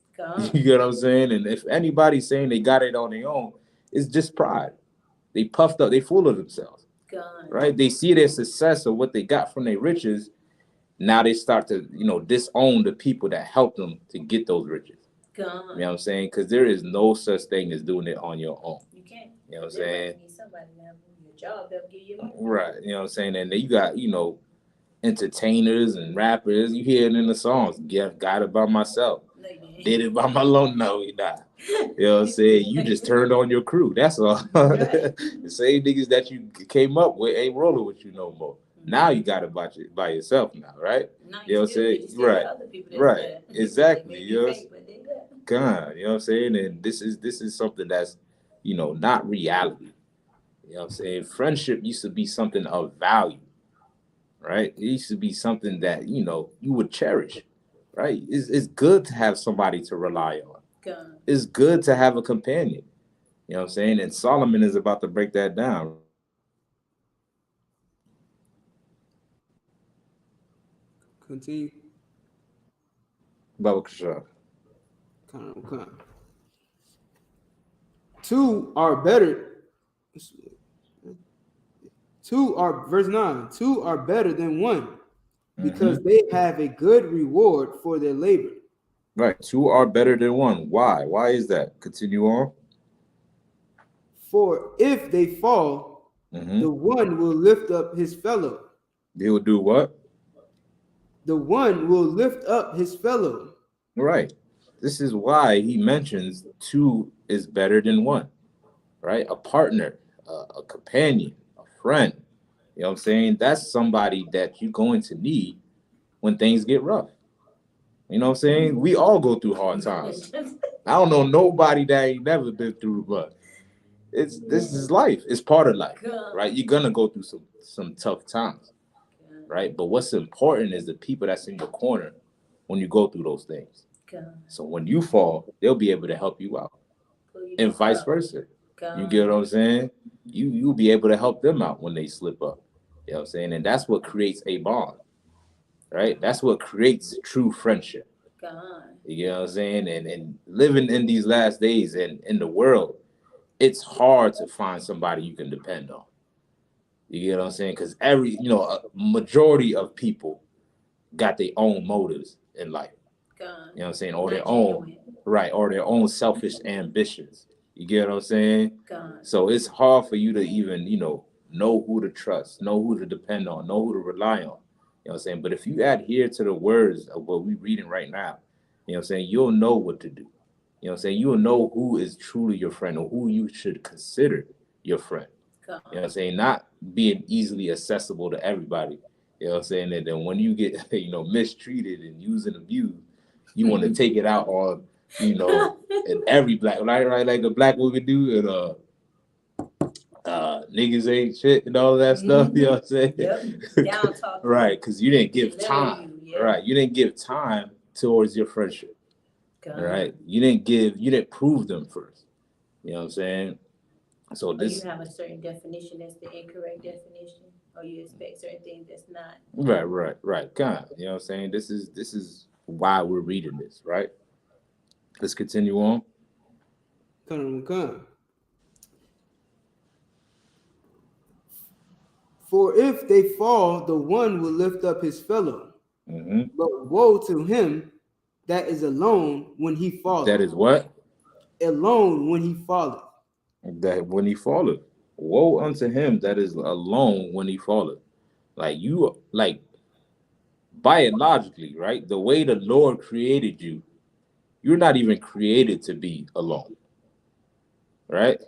You get what I'm saying? And if anybody's saying they got it on their own, it's just pride. They puffed up. They full of themselves. Right? They see their success or what they got from their riches. Now they start to, disown the people that helped them to get those riches. You know what I'm saying? Because there is no such thing as doing it on your own. You can't. You know what I'm saying? Need somebody to have your job help give you money. Right. You know what I'm saying? And then you got, entertainers and rappers. You hear it in the songs. Yeah, got it by myself. Did it by my loan. No, you not. You know what I'm saying? You just turned on your crew. That's all. The same niggas that you came up with ain't rolling with you no more. Now you got it by yourself now, right? You know what I'm saying? Right. Exactly. You know what I'm saying? And this is something that's, not reality. You know what I'm saying? Friendship used to be something of value. Right? It used to be something that, you would cherish. Right? It's good to have somebody to rely on. It's good to have a companion. You know what I'm saying? And Solomon is about to break that down. Continue. Baba Kashaf. Two are better. Verse 9. Two are better than one, because they have a good reward for their labor. Right. Two are better than one. Why? Why is that? Continue on. For if they fall, the one will lift up his fellow. They will do what? The one will lift up his fellow. Right. This is why he mentions two is better than one. Right? A partner, a companion, a friend. You know what I'm saying? That's somebody that you're going to need when things get rough. You know what I'm saying? We all go through hard times. I don't know nobody that ain't never been through, but this is life. It's part of life, right? You're gonna go through some tough times, right? But what's important is the people that's in your corner when you go through those things. So when you fall, they'll be able to help you out, and vice versa. You get what I'm saying? You'll be able to help them out when they slip up. You know what I'm saying? And that's what creates a bond. Right? That's what creates true friendship. You know what I'm saying? And living in these last days and in the world, it's hard to find somebody you can depend on. You get what I'm saying? Because a majority of people got their own motives in life. You know what I'm saying? Or their own, right, or their own selfish ambitions. You get what I'm saying? So it's hard for you to even, know who to trust, know who to depend on, know who to rely on. You know what I'm saying? But if you adhere to the words of what we're reading right now, you know what I'm saying, you'll know what to do. You know what I'm saying? You'll know who is truly your friend or who you should consider your friend. You know what I'm saying? Not being easily accessible to everybody. You know You know what I'm saying? And then when you get, mistreated and used and abused, you want to take it out on, and every black, right, like the black women do, and niggas ain't shit and all that stuff. You know what I'm saying? Yep. Down talk. Right, because you didn't give Belittle time. you, yeah. Right, you didn't give time towards your friendship. God. Right, you didn't prove them first. You know what I'm saying? So Or this. you have a certain definition that's the incorrect definition, or you expect certain things that's not. Right. Kind of. You know what I'm saying? This is why we're reading this, right? Let's continue on. Come. For if they fall, the one will lift up his fellow. Mm-hmm. But woe to him that is alone when he falleth. That is what? Alone when he falleth. That when he falleth. Woe unto him that is alone when he falleth. Like biologically, right? The way the Lord created you, you're not even created to be alone. Right?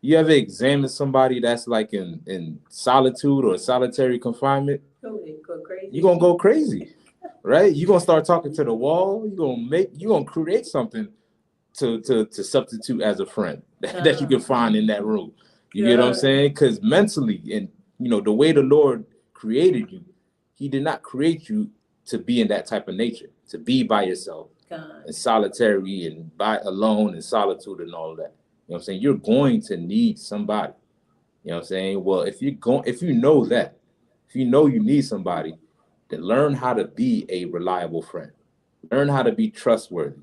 You ever examine somebody that's like in solitude or solitary confinement? You're gonna go crazy, right? You're gonna start talking to the wall. You're gonna create something to substitute as a friend that you can find in that room. You get what I'm saying? Because mentally, and the way the Lord created you, He did not create you to be in that type of nature, to be by yourself and solitary and by alone and solitude and all of that. You know what I'm saying? You're going to need somebody. You know what I'm saying? Well, if you know that, if you know you need somebody, then learn how to be a reliable friend. Learn how to be trustworthy.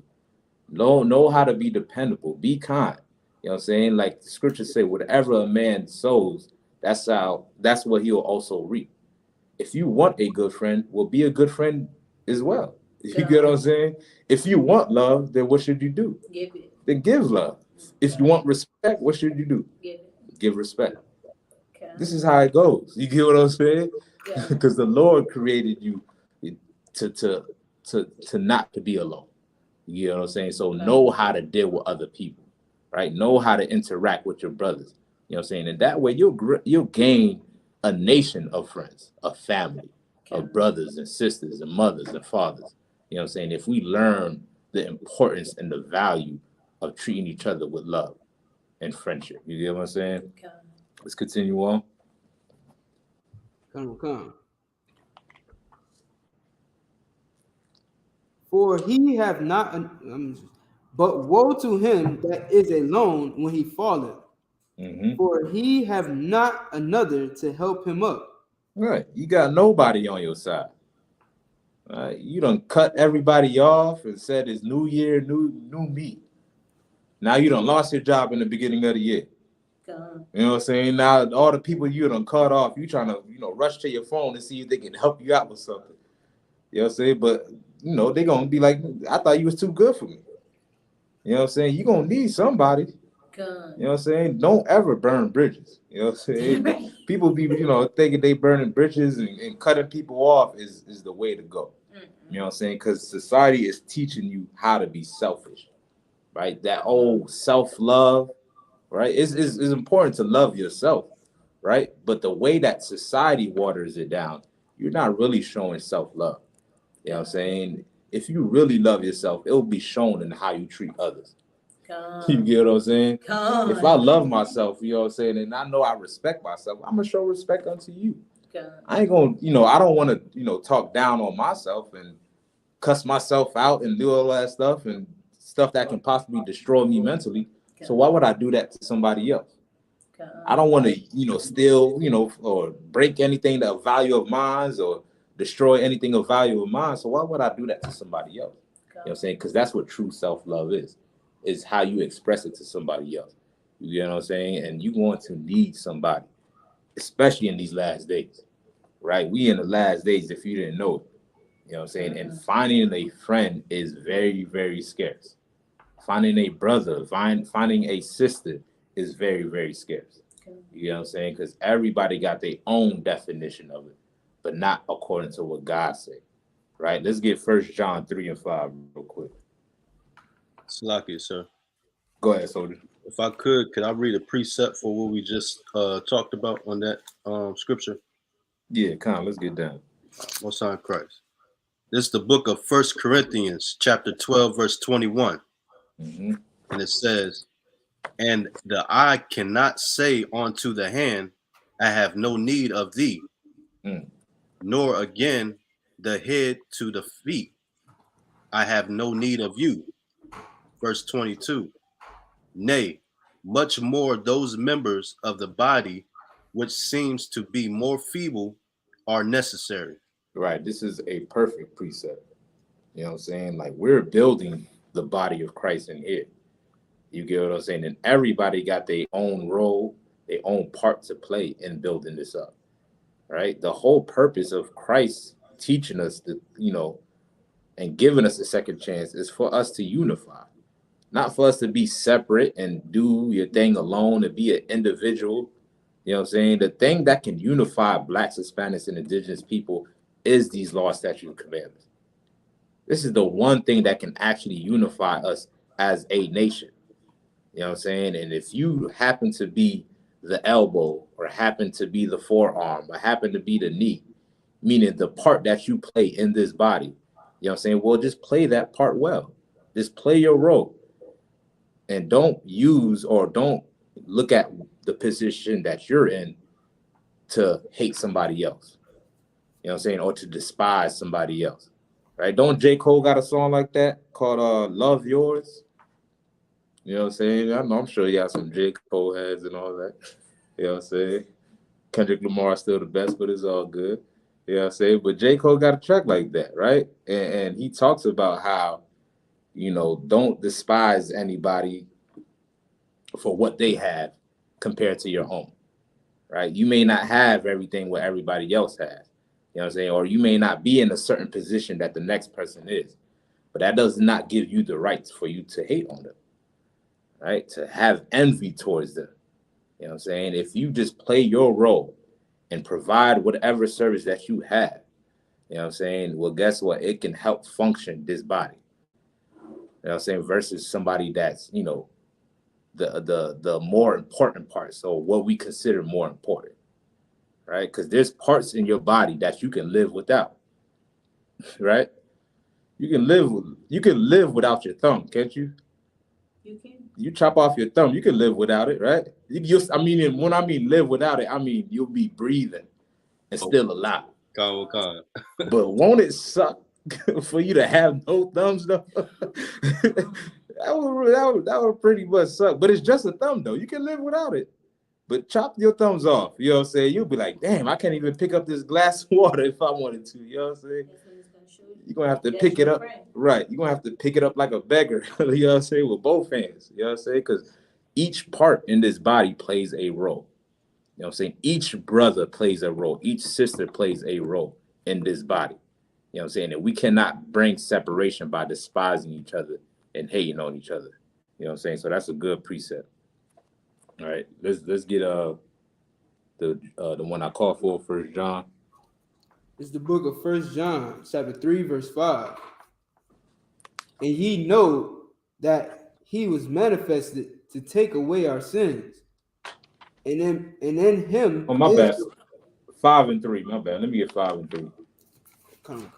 Know how to be dependable. Be kind. You know what I'm saying? Like the scriptures say, whatever a man sows, that's what he'll also reap. If you want a good friend, well, be a good friend as well. You get what I'm saying? If you want love, then what should you do? Give it. Then give love. If you want respect, what should you do? Give it. Give respect. This is how it goes. You get what I'm saying? Because the Lord created you to not to be alone. You know what I'm saying? So know how to deal with other people, right? Know how to interact with your brothers. You know what I'm saying? And that way you'll gain a nation of friends, a family, of brothers and sisters and mothers and fathers. You know what I'm saying? If we learn the importance and the value of treating each other with love and friendship. You get what I'm saying? Let's continue on. Come. For he have not, but woe to him that is alone when he falleth. Mm-hmm. For he have not another to help him up. Right. You got nobody on your side. You done cut everybody off and said it's new year, new me. Now you done lost your job in the beginning of the year. You know what I'm saying? Now all the people you done cut off, you trying to, rush to your phone to see if they can help you out with something. You know what I'm saying? But, they going to be like, I thought you was too good for me. You know what I'm saying? You going to need somebody. You know what I'm saying? Don't ever burn bridges. You know what I'm saying? People be, thinking they burning bridges and cutting people off is the way to go. You know what I'm saying? Because society is teaching you how to be selfish, right? That old self-love, right? It's important to love yourself, right? But the way that society waters it down, you're not really showing self-love. You know what I'm saying? If you really love yourself, it will be shown in how you treat others. You get what I'm saying? If I love myself, you know what I'm saying, and I know I respect myself, I'm going to show respect unto you. I ain't going to, I don't want to, talk down on myself and cuss myself out and do all that stuff and stuff that can possibly destroy me mentally. So why would I do that to somebody else? I don't want to, steal, or break anything of value of mine or destroy anything of value of mine. So why would I do that to somebody else? You know what I'm saying? Because that's what true self-love is how you express it to somebody else. You know what I'm saying? And you want to need somebody, especially in these last days, right? We in the last days, if you didn't know it. You know what I'm saying? And finding a friend is very, very scarce. Finding a brother, finding a sister is very, very scarce. You know what I'm saying? Because everybody got their own definition of it, but not according to what God said. Right? Let's get 1 John 3 and 5 real quick. Salaki, sir. Go ahead, Soldier. If I could I read a precept for what we just talked about on that scripture? Yeah, let's get down. Most High in Christ. This is the book of 1 Corinthians, chapter 12, verse 21. Mm-hmm. And it says, and the eye cannot say unto the hand, I have no need of thee, nor again the head to the feet, I have no need of you. Verse 22. Nay, much more those members of the body which seems to be more feeble are necessary. Right. This is a perfect precept. You know what I'm saying? Like, we're building the body of Christ in here. You get what I'm saying? And everybody got their own role, their own part to play in building this up. Right? The whole purpose of Christ teaching us that, and giving us a second chance is for us to unify, not for us to be separate and do your thing alone and be an individual. You know what I'm saying? The thing that can unify Blacks, Hispanics, and indigenous people is these laws, statutes, and commandments. This is the one thing that can actually unify us as a nation. You know what I'm saying? And if you happen to be the elbow, or happen to be the forearm, or happen to be the knee, meaning the part that you play in this body, you know what I'm saying? Well, just play that part well. Just play your role. And don't use or don't look at the position that you're in to hate somebody else. You know what I'm saying? Or to despise somebody else. Right? Don't J. Cole got a song like that called Love Yours? You know what I'm saying? I'm sure you got some J. Cole heads and all that. You know what I'm saying? Kendrick Lamar is still the best, but it's all good. You know what I'm saying? But J. Cole got a track like that, right? And he talks about how, don't despise anybody for what they have compared to your own, right? You may not have everything what everybody else has. You know what I'm saying? Or you may not be in a certain position that the next person is. But that does not give you the right for you to hate on them, right? To have envy towards them. You know what I'm saying? If you just play your role and provide whatever service that you have, you know what I'm saying? Well, guess what? It can help function this body. You know what I'm saying? Versus somebody that's, the more important part. So what we consider more important, right? Because there's parts in your body that you can live without, right? You can live without your thumb, can't you? You can. You chop off your thumb, you can live without it, right? When I mean live without it, I mean you'll be breathing and still alive. Con. But won't it suck for you to have no thumbs though? that would pretty much suck. But it's just a thumb though. You can live without it. But chop your thumbs off. You know what I'm saying? You'll be like, damn, I can't even pick up this glass of water if I wanted to. You know what I'm saying? You're gonna have to pick it up. Right. You're gonna have to pick it up like a beggar. You know what I'm saying? With both hands. You know what I'm saying? Because each part in this body plays a role. You know what I'm saying? Each brother plays a role. Each sister plays a role in this body. You know what I'm saying? And we cannot bring separation by despising each other and hating on each other. You know what I'm saying? So that's a good precept. All right. Let's get the one I called for, 1 John. It's the book of 1 John, chapter 3, verse 5. And ye know that he was manifested to take away our sins. And in him. Oh, my bad. 5 and 3. My bad. Let me get 5 and 3. Come on.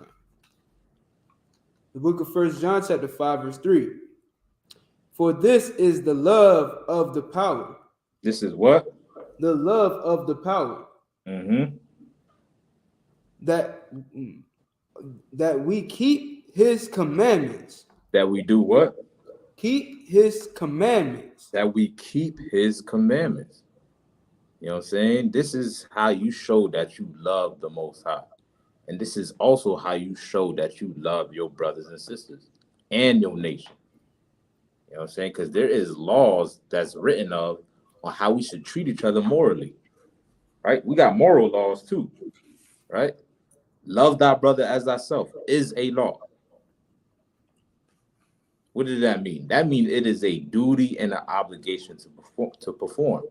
The book of 1 John, chapter 5, verse 3. For this is the love of the power. This is what? The love of the power. Mm-hmm. That we keep his commandments. That we do what? Keep his commandments. That we keep his commandments. You know what I'm saying? This is how you show that you love the Most High. And this is also how you show that you love your brothers and sisters and your nation. You know what I'm saying? Because there is laws that's written of on how we should treat each other morally. Right? We got moral laws too. Right? Love thy brother as thyself is a law. What does that mean? That means it is a duty and an obligation to perform.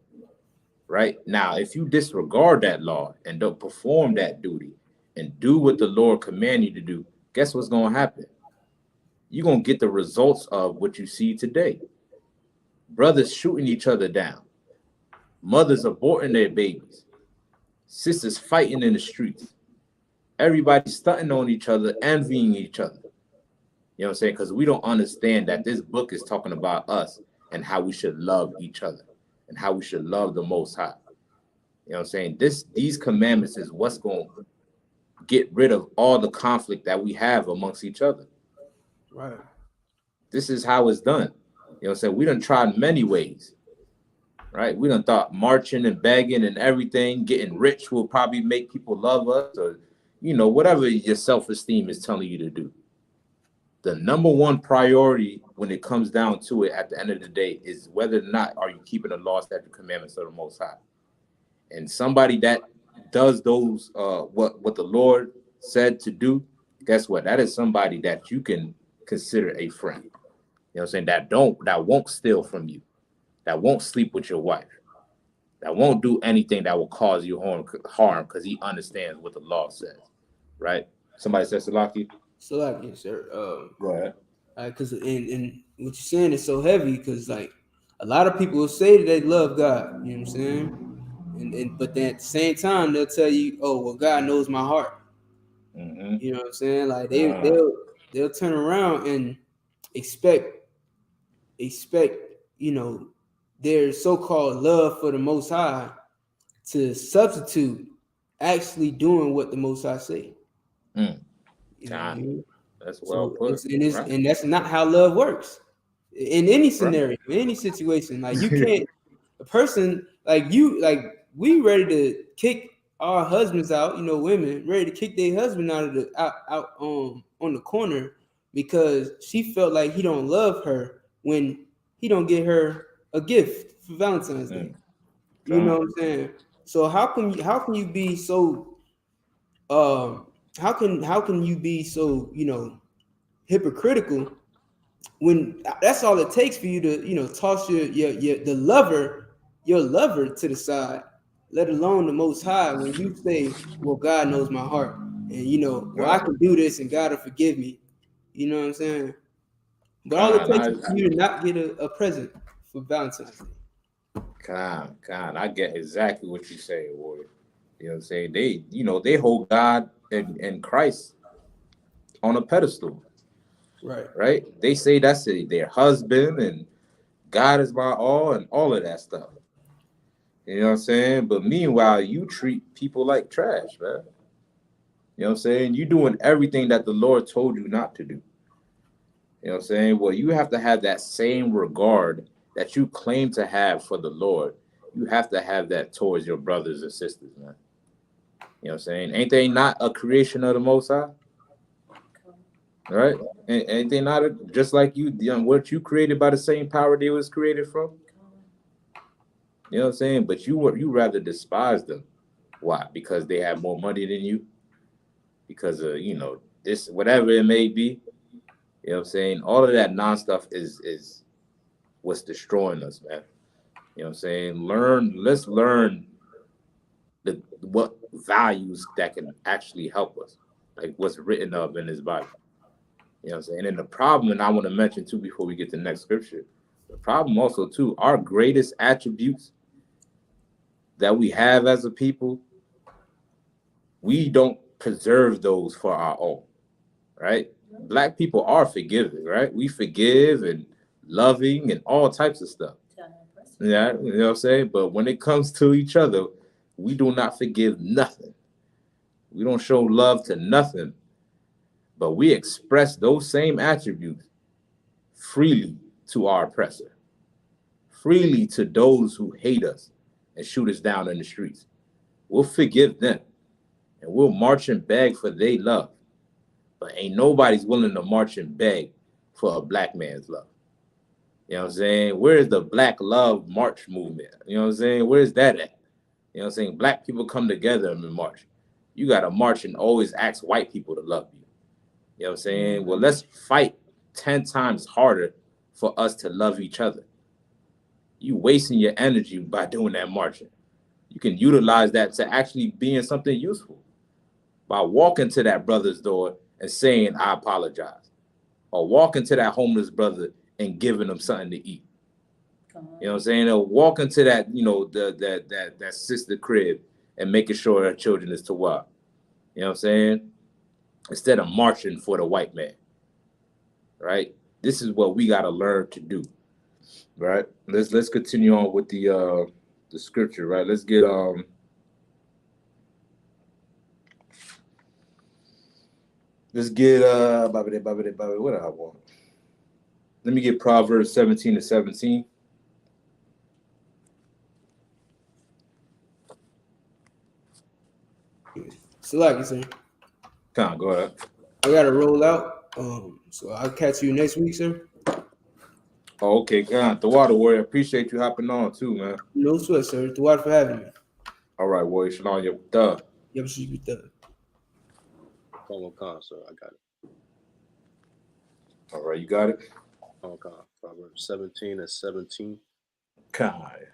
Right? Now, if you disregard that law and don't perform that duty and do what the Lord command you to do, guess what's going to happen? You're going to get the results of what you see today. Brothers shooting each other down. Mothers aborting their babies. Sisters fighting in the streets. everybody's stunting on each other, envying each other. You know what I'm saying? Because we don't understand that this book is talking about us and how we should love each other and how we should love the Most High. You know what I'm saying? These commandments is what's going to get rid of all the conflict that we have amongst each other. Right. This is how it's done. You know what I'm saying? We done tried many ways, right? We done thought marching and begging and everything, getting rich will probably make people love us, or, you know, whatever your self-esteem is telling you to do. The number one priority when it comes down to it at the end of the day is whether or not are you keeping the law, statute, commandments of the Most High. And somebody that does those, what the Lord said to do, guess what? That is somebody that you can consider a friend. You know what I'm saying? That won't steal from you, that won't sleep with your wife, that won't do anything that will cause you harm because he understands what the law says, right? Somebody says, Salaki? So like, yes, sir. Go ahead. Because and what you're saying is so heavy because like a lot of people will say that they love God. You know what I'm saying? And but then at the same time they'll tell you, oh well, God knows my heart. Mm-hmm. You know what I'm saying? Like they'll turn around and expect you know their so-called love for the Most High to substitute actually doing what the Most High say. Mm. You know what I mean? That's well put. Right. And that's not how love works in any scenario, in any situation. Like you can't, a person like you, like we ready to kick our husbands out, you know, women ready to kick their husband out of the out on the corner because she felt like he don't love her when he don't get her a gift for Valentine's Day. You know what I'm saying? So how can you be so how can you be so, you know, hypocritical when that's all it takes for you to, you know, toss your lover to the side, let alone the Most High, when you say, well, God knows my heart, and you know, well, I can do this and God will forgive me. You know what I'm saying? But all it takes is for you to not get a present for Valentine's Day. I get exactly what you say, Warrior. You know what I'm saying? They hold God and Christ on a pedestal. Right? They say that's their husband and God is my all and all of that stuff. You know what I'm saying? But meanwhile, you treat people like trash, man. You know what I'm saying? You doing everything that the Lord told you not to do. You know what I'm saying? Well, you have to have that same regard that you claim to have for the Lord. You have to have that towards your brothers and sisters, man. You know what I'm saying? Ain't they not a creation of the Most High? Right? Ain't they not just like you? Weren't you created by the same power they was created from? You know what I'm saying? But you rather despise them. Why? Because they have more money than you? Because of, you know, this, whatever it may be. You know what I'm saying? All of that non-stuff is what's destroying us, man. You know what I'm saying? Let's learn what values that can actually help us, like what's written up in this Bible. You know what I'm saying? And the problem, and I want to mention too before we get to the next scripture, the problem also too, our greatest attributes that we have as a people, we don't preserve those for our own, right? Black people are forgiving, right? We forgive and loving and all types of stuff. Yeah, you know what I'm saying? But when it comes to each other, we do not forgive nothing. We don't show love to nothing. But we express those same attributes freely to our oppressor, freely to those who hate us and shoot us down in the streets. We'll forgive them and we'll march and beg for their love. But ain't nobody's willing to march and beg for a black man's love. You know what I'm saying? Where's the Black Love March movement? You know what I'm saying? Where's that at? You know what I'm saying? Black people come together and march. You got to march and always ask white people to love you. You know what I'm saying? Well, let's fight 10 times harder for us to love each other. You wasting your energy by doing that marching. You can utilize that to actually being something useful by walking to that brother's door and saying, I apologize. Or walking to that homeless brother and giving them something to eat. You know what I'm saying? Or walking to that, you know, that sister crib and making sure her children is to well. You know You know what I'm saying? Instead of marching for the white man, right? This is what we got to learn to do, right? Let's continue on with the scripture, right? Let's get what do I want? Let me get Proverbs 17:17. So like you said, Come on, go ahead. I gotta roll out. So I'll catch you next week, sir. Oh, okay, God, the water warrior. Appreciate you hopping on too, man. No sweat, sir. The water for having me. All right, warrior. Shalom, your duh. Yep, she's with that. Con, so I got it. All right, you got it. Con, Proverbs 17:17. Kai.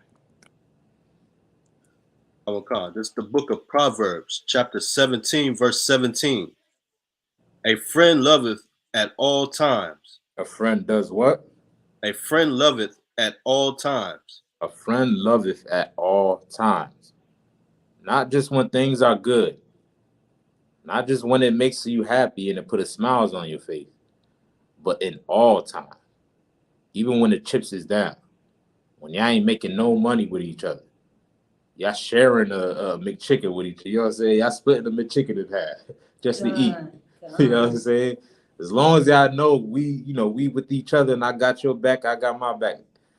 Con. This is the book of Proverbs, chapter 17, verse 17. A friend loveth at all times. A friend does what? A friend loveth at all times. A friend loveth at all times. Not just when things are good. Not just when it makes you happy and it puts smiles on your face. But in all time. Even when the chips is down. When y'all ain't making no money with each other. Y'all sharing a McChicken with each other. You know what I'm saying? Y'all splitting the McChicken in half. Just to eat. You know what I'm saying? As long as y'all know we with each other and I got your back, I got my back.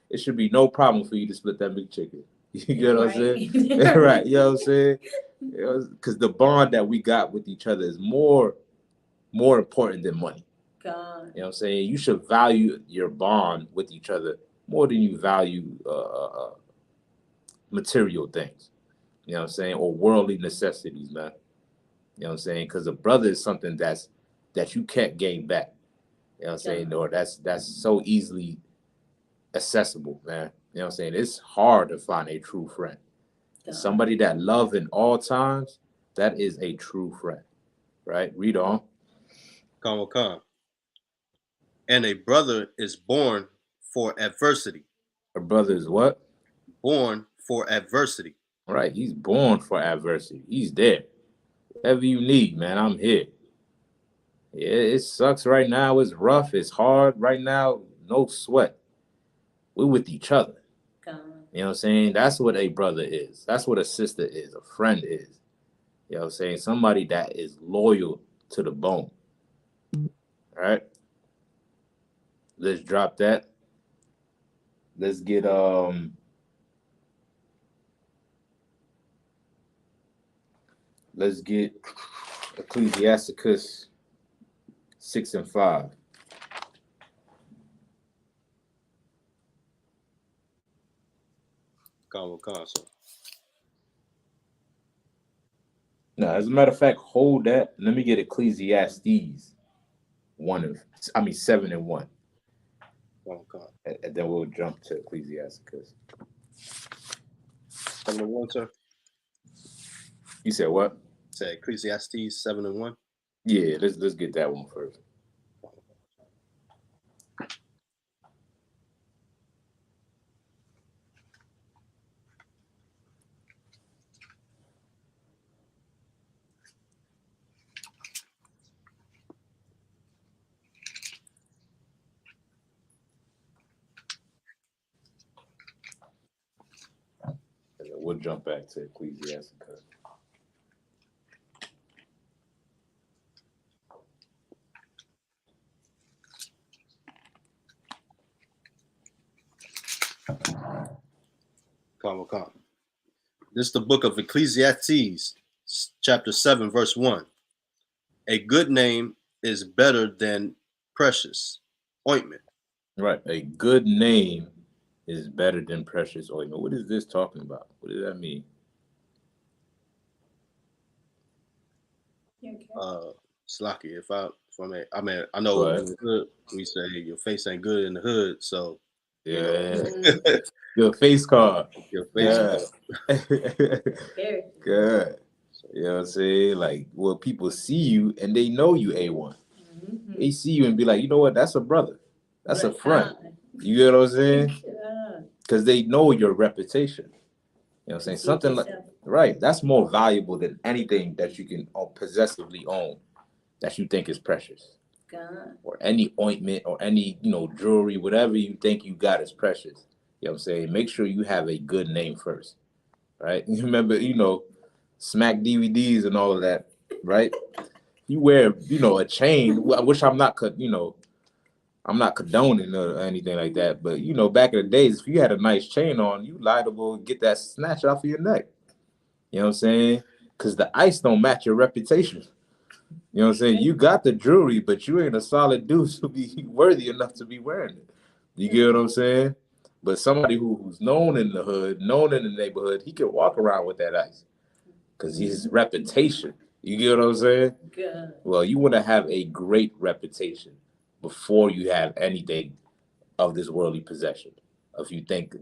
It should be no problem for you to split that McChicken. You get what I'm saying? Right. You know what I'm saying? Because the bond that we got with each other is more important than money. God. You know what I'm saying? You should value your bond with each other more than you value material things. You know what I'm saying? Or worldly necessities, man. You know what I'm saying? Because a brother is something that you can't gain back. You know what I'm saying? Or that's so easily accessible, man. You know what I'm saying? It's hard to find a true friend. Somebody that love in all times, that is a true friend. Right? Read on. Con. And a brother is born for adversity. A brother is what? Born for adversity. Right. He's born for adversity. He's there. Whatever you need, man, I'm here. Yeah, it sucks right now. It's rough. It's hard right now. No sweat. We're with each other. You know what I'm saying? That's what a brother is. That's what a sister is. A friend is. You know what I'm saying? Somebody that is loyal to the bone. All right. Let's drop that. Let's get Ecclesiasticus 6 and 5. Con. No, as a matter of fact, hold that. Let me get Ecclesiastes 7 and 1. Con. And then we'll jump to Ecclesiasticus. 7 and 1, sir. You said what? Say Ecclesiastes 7 and 1. Yeah, let's get that one first. And then we'll jump back to Ecclesiasticus. Con. This is the book of Ecclesiastes, chapter 7, verse 1. A good name is better than precious ointment. Right. A good name is better than precious ointment. What is this talking about? What does that mean? Slocky, I know in the hood we say your face ain't good in the hood, so yeah. Your face card. Your face card. Good. You know what I'm saying? Like, well, people see you and they know you A1. Mm-hmm. They see you and be like, you know what? That's a brother. That's a friend. You get what I'm saying? Because they know your reputation. You know what I'm saying? Right. That's more valuable than anything that you can possessively own that you think is precious. God. Or any ointment or any, jewelry, whatever you think you got is precious. You know what I'm saying? Make sure you have a good name first. Right? You remember, Smack DVDs and all of that, right? You wear, a chain, which I'm not condoning or anything like that, but back in the days, if you had a nice chain on, you liable to get that snatch off of your neck. You know what I'm saying? Because the ice don't match your reputation. You know what I'm saying? You got the jewelry, but you ain't a solid dude to be worthy enough to be wearing it. You get what I'm saying? But somebody who's known in the hood, known in the neighborhood, he can walk around with that ice because his reputation. You get what I'm saying? God. Well, you want to have a great reputation before you have anything of this worldly possession. If you think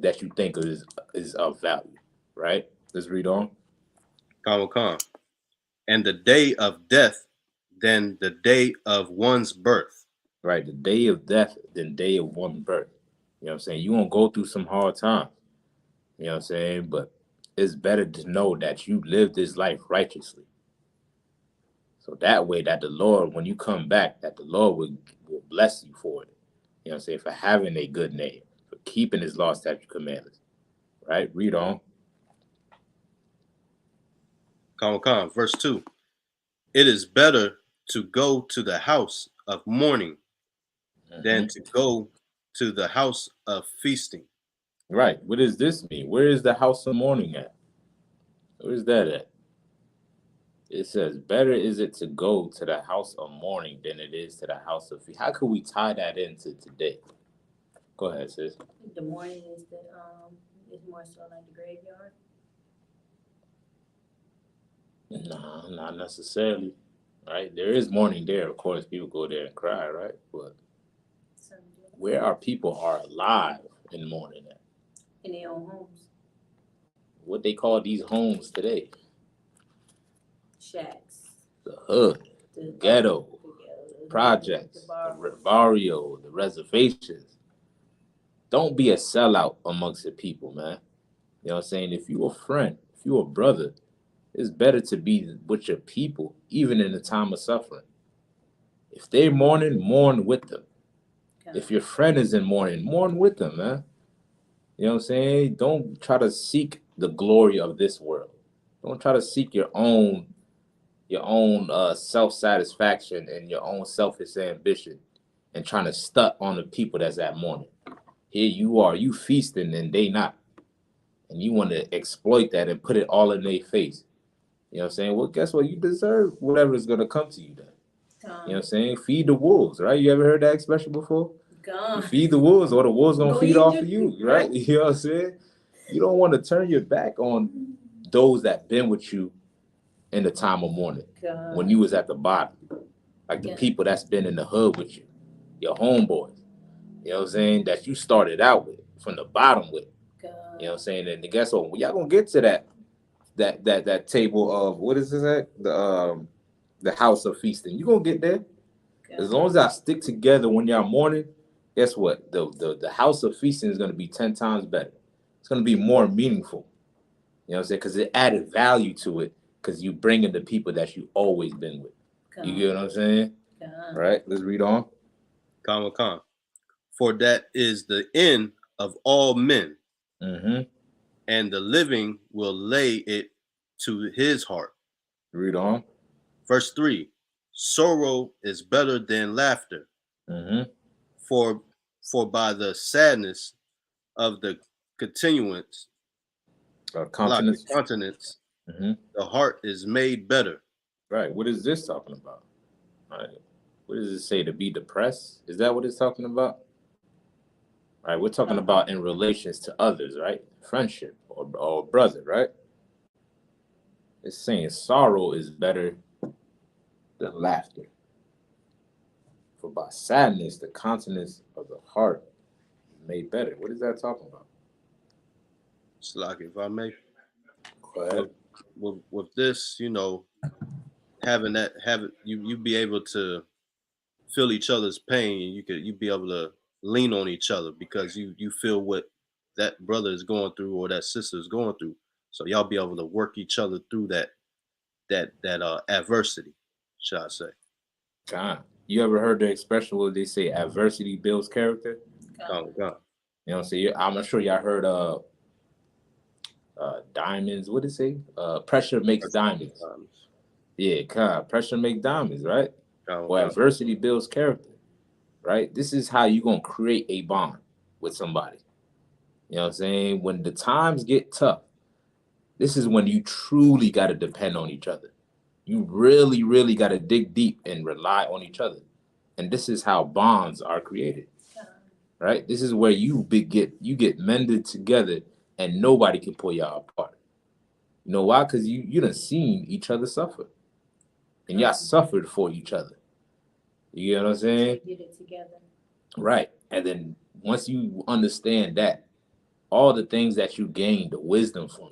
is of value, right? Let's read on. Come. And the day of death than the day of one's birth. Right, the day of death than day of one birth. You know what I'm saying? You're gonna go through some hard times. You know what I'm saying? But it's better to know that you live this life righteously. So that way that the Lord, when you come back, that the Lord will bless you for it. You know what I'm saying? For having a good name, for keeping his law, statute, commandments. Right? Read on. Come. Verse 2. It is better to go to the house of mourning than to go to the house of feasting. Right. What does this mean? Where is the house of mourning at? Where is that at? It says, better is it to go to the house of mourning than it is to the house of feast. How could we tie that into today? Go ahead, sis. The morning is is more so like the graveyard. Nah, not necessarily. Right? There is mourning there. Of course, people go there and cry, right? But where our people are alive in mourning at? In their own homes. What they call these homes today? Shacks. The hood, the ghetto, projects, the barrio, the reservations. Don't be a sellout amongst the people, man. You know what I'm saying? If you a friend, if you a brother, it's better to be with your people, even in the time of suffering. If they're mourning, mourn with them. Okay. If your friend is in mourning, mourn with them, man. You know what I'm saying? Don't try to seek the glory of this world. Don't try to seek your own self-satisfaction and your own selfish ambition and trying to stunt on the people that's at mourning. Here you are, you feasting and they not. And you want to exploit that and put it all in their face. You know what I'm saying? Well, guess what? You deserve whatever is going to come to you then. You know what I'm saying? Feed the wolves, right? You ever heard that expression before? God. You feed the wolves or the wolves going to feed off of you, right? You know what I'm saying? You don't want to turn your back on those that been with you in the time of mourning. God. When you was at the bottom. Like the people that's been in the hood with you, your homeboys. You know what I'm saying? That you started out with, from the bottom with. God. You know what I'm saying? And guess what? Y'all gonna get to that table of, what is this at? The house of feasting. You gonna get there. God. As long as y'all stick together when y'all mourning, guess what? The house of feasting is gonna be 10 times better. It's gonna be more meaningful. You know what I'm saying? Because it added value to it, because you bringing the people that you always been with. God. You get what I'm saying? God. All right, let's read on. Come. For that is the end of all men. Mm-hmm. And the living will lay it to his heart. Read on. Verse 3. Sorrow is better than laughter. Mm-hmm. For by the sadness of the continence, mm-hmm. The heart is made better. Right. What is this talking about? All right. What does it say? To be depressed? Is that what it's talking about? All right. We're talking about in relations to others, right? Friendship or brother, right? It's saying sorrow is better than laughter. For by sadness, the continence of the heart is made better. What is that talking about? Slack, if I may. Go ahead. With this, you be able to feel each other's pain, and you be able to lean on each other because you feel what that brother is going through or that sister is going through. So y'all be able to work each other through that adversity, should I say? God, you ever heard the expression where they say adversity builds character? Come, come. You know, so I'm sure y'all heard diamonds. What did it say? Pressure makes diamonds. Yeah, God, pressure makes diamonds, right? Well, adversity builds character, right? This is how you gonna create a bond with somebody. You know what I'm saying? When the times get tough, this is when you truly got to depend on each other. You really, really got to dig deep and rely on each other. And this is how bonds are created, right? This is where you get mended together, and nobody can pull y'all apart. You know why? Because you done seen each other suffer, and y'all suffered for each other. You know what I'm saying? Did it together. Right. And then once you understand that, all the things that you gain, the wisdom from it,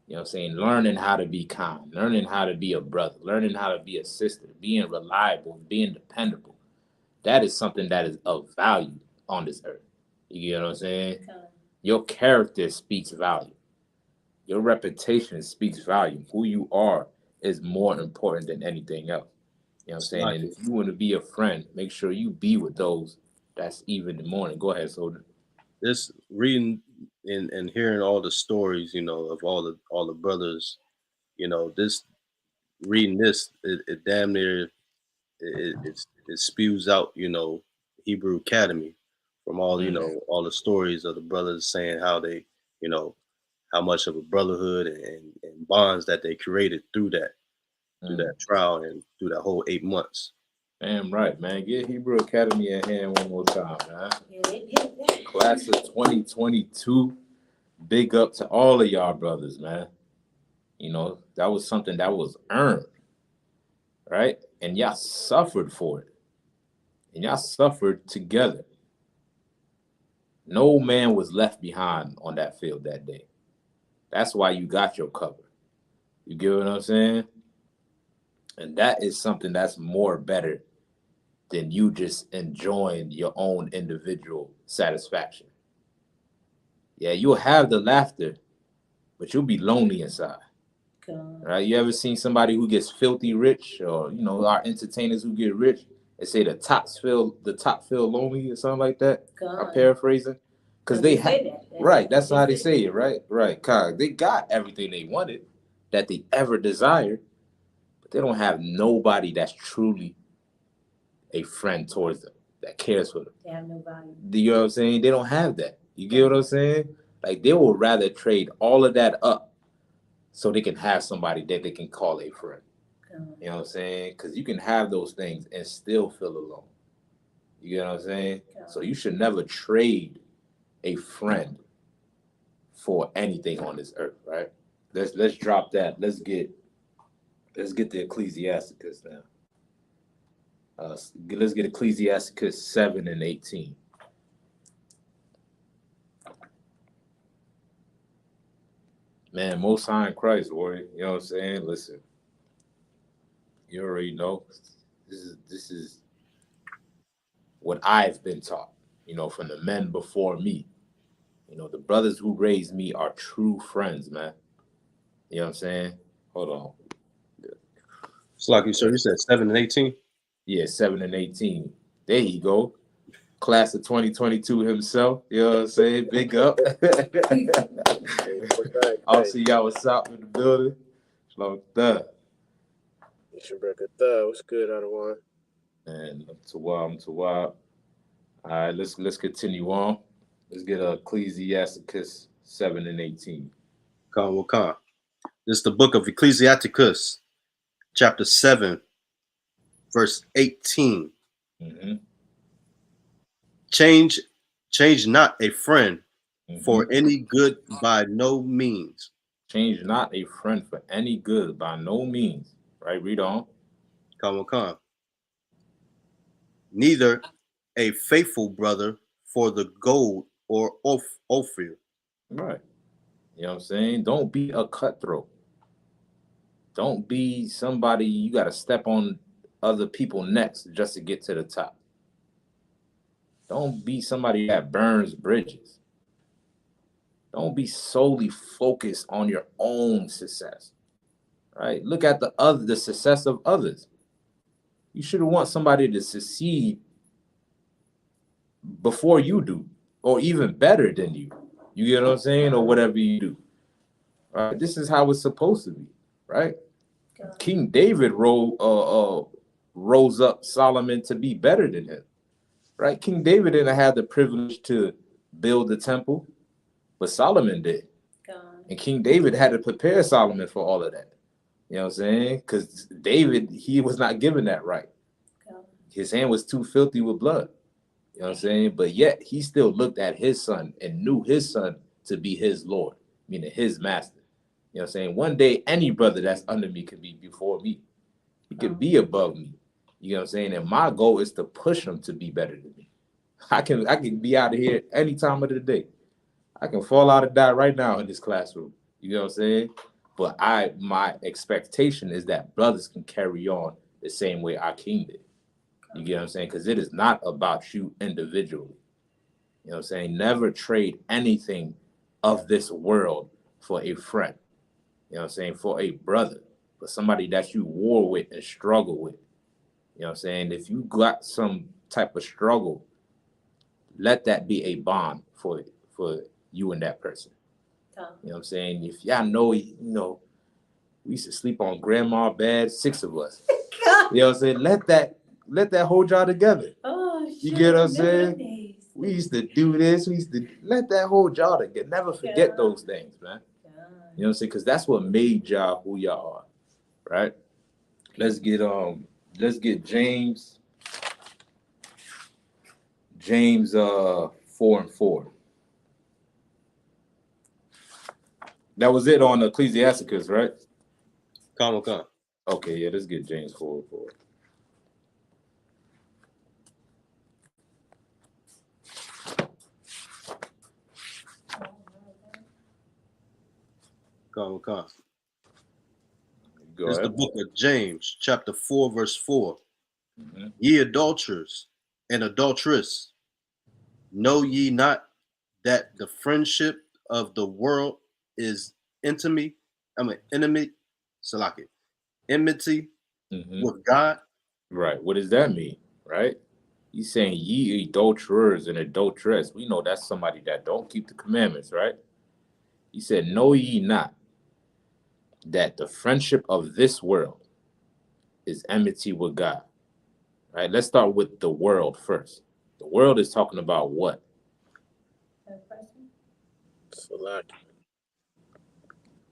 you know what I'm saying? Learning how to be kind, learning how to be a brother, learning how to be a sister, being reliable, being dependable. That is something that is of value on this earth. You get what I'm saying? Your character speaks value. Your reputation speaks value. Who you are is more important than anything else. You know what I'm saying? And if you want to be a friend, make sure you be with those that's even the morning. Go ahead, Soldier. This reading and hearing all the stories, of all the brothers, this reading this, it damn near it spews out, Hebrew Academy from all all the stories of the brothers saying how they, how much of a brotherhood and bonds that they created through that trial and through that whole 8 months. Damn right, man. Get Hebrew Academy a hand one more time, man. Class of 2022. Big up to all of y'all brothers, man. You know, that was something that was earned, right? And y'all suffered for it. And y'all suffered together. No man was left behind on that field that day. That's why you got your cover. You get what I'm saying? And that is something that's more better than you just enjoying your own individual satisfaction. Yeah, you'll have the laughter, but you'll be lonely inside. Right? You ever seen somebody who gets filthy rich, or our entertainers who get rich? They say the top feel lonely or something like that. I'm paraphrasing, because they have right. That's how they say it, right? Right. Cause they got everything they wanted that they ever desired, but they don't have nobody that's truly a friend towards them that cares for them. They have no value. Do you know what I'm saying? They don't have that. You get what I'm saying? Like, they would rather trade all of that up so they can have somebody that they can call a friend. You know what I'm saying? Because you can have those things and still feel alone. You get what I'm saying? So you should never trade a friend for anything on this earth, right? Let's drop that. Let's get the Ecclesiasticus now. Let's get Ecclesiasticus 7 and 18. Man, Most High in Christ, warrior. You know what I'm saying? Listen, you already know. This is what I've been taught, from the men before me. The brothers who raised me are true friends, man. You know what I'm saying? Hold on. It's like you said 7 and 18? Yeah, 7 and 18. There you go. Class of 2022 himself. You know what I'm saying? Big up. I'll see y'all what's up in the building. Shalom thug. What's good, Adawan? And to wild. All right, let's continue on. Let's get Ecclesiasticus 7 and 18. Khan. This is the book of Ecclesiasticus, chapter 7, verse 18. Mm-hmm. Change not a friend for any good by no means. Change not a friend for any good by no means. Right, read on. Khan. Neither a faithful brother for the gold or Ophir. Right. You know what I'm saying? Don't be a cutthroat. Don't be somebody you got to step on other people necks just to get to the top. Don't be somebody that burns bridges. Don't be solely focused on your own success, right? Look at the success of others. You should want somebody to succeed before you do, or even better than you. You get what I'm saying, or whatever you do. Right? This is how it's supposed to be, right? King David rose up Solomon to be better than him, right? King David didn't have the privilege to build the temple, but Solomon did. And King David had to prepare Solomon for all of that. You know what I'm saying? Because David, he was not given that right. His hand was too filthy with blood. You know what I'm saying? But yet he still looked at his son and knew his son to be his Lord, meaning his master. You know what I'm saying? One day, any brother that's under me could be before me. He could be above me. You know what I'm saying? And my goal is to push him to be better than me. I can be out of here any time of the day. I can fall out and die right now in this classroom. You know what I'm saying? But my expectation is that brothers can carry on the same way our king did. You get what I'm saying? Because it is not about you individually. You know what I'm saying? Never trade anything of this world for a friend. You know what I'm saying? For a brother, for somebody that you war with and struggle with. You know what I'm saying? If you got some type of struggle, let that be a bond for you and that person. You know what I'm saying? If y'all know, we used to sleep on grandma's bed, 6 of us. You know what I'm saying? Let that hold y'all together. Oh, you get what I'm saying? We used to do this. We used to let that hold y'all together. Never forget those things, man. You know what I'm saying? Because that's what made y'all who y'all are, right? Let's get James 4:4. That was it on Ecclesiasticus, right? Come. Okay, yeah, let's get James 4:4. Come. Go It's the ahead. book of James, chapter 4, verse 4. Mm-hmm. Ye adulterers and adulteress, know ye not that the friendship of the world is enmity Mm-hmm. with God? Right. What does that mean? Right? He's saying ye adulterers and adulteress. We know that's somebody that don't keep the commandments, right? He said, know ye not that the friendship of this world is enmity with God. Right? Let's start with the world first. The world is talking about what? Salaki.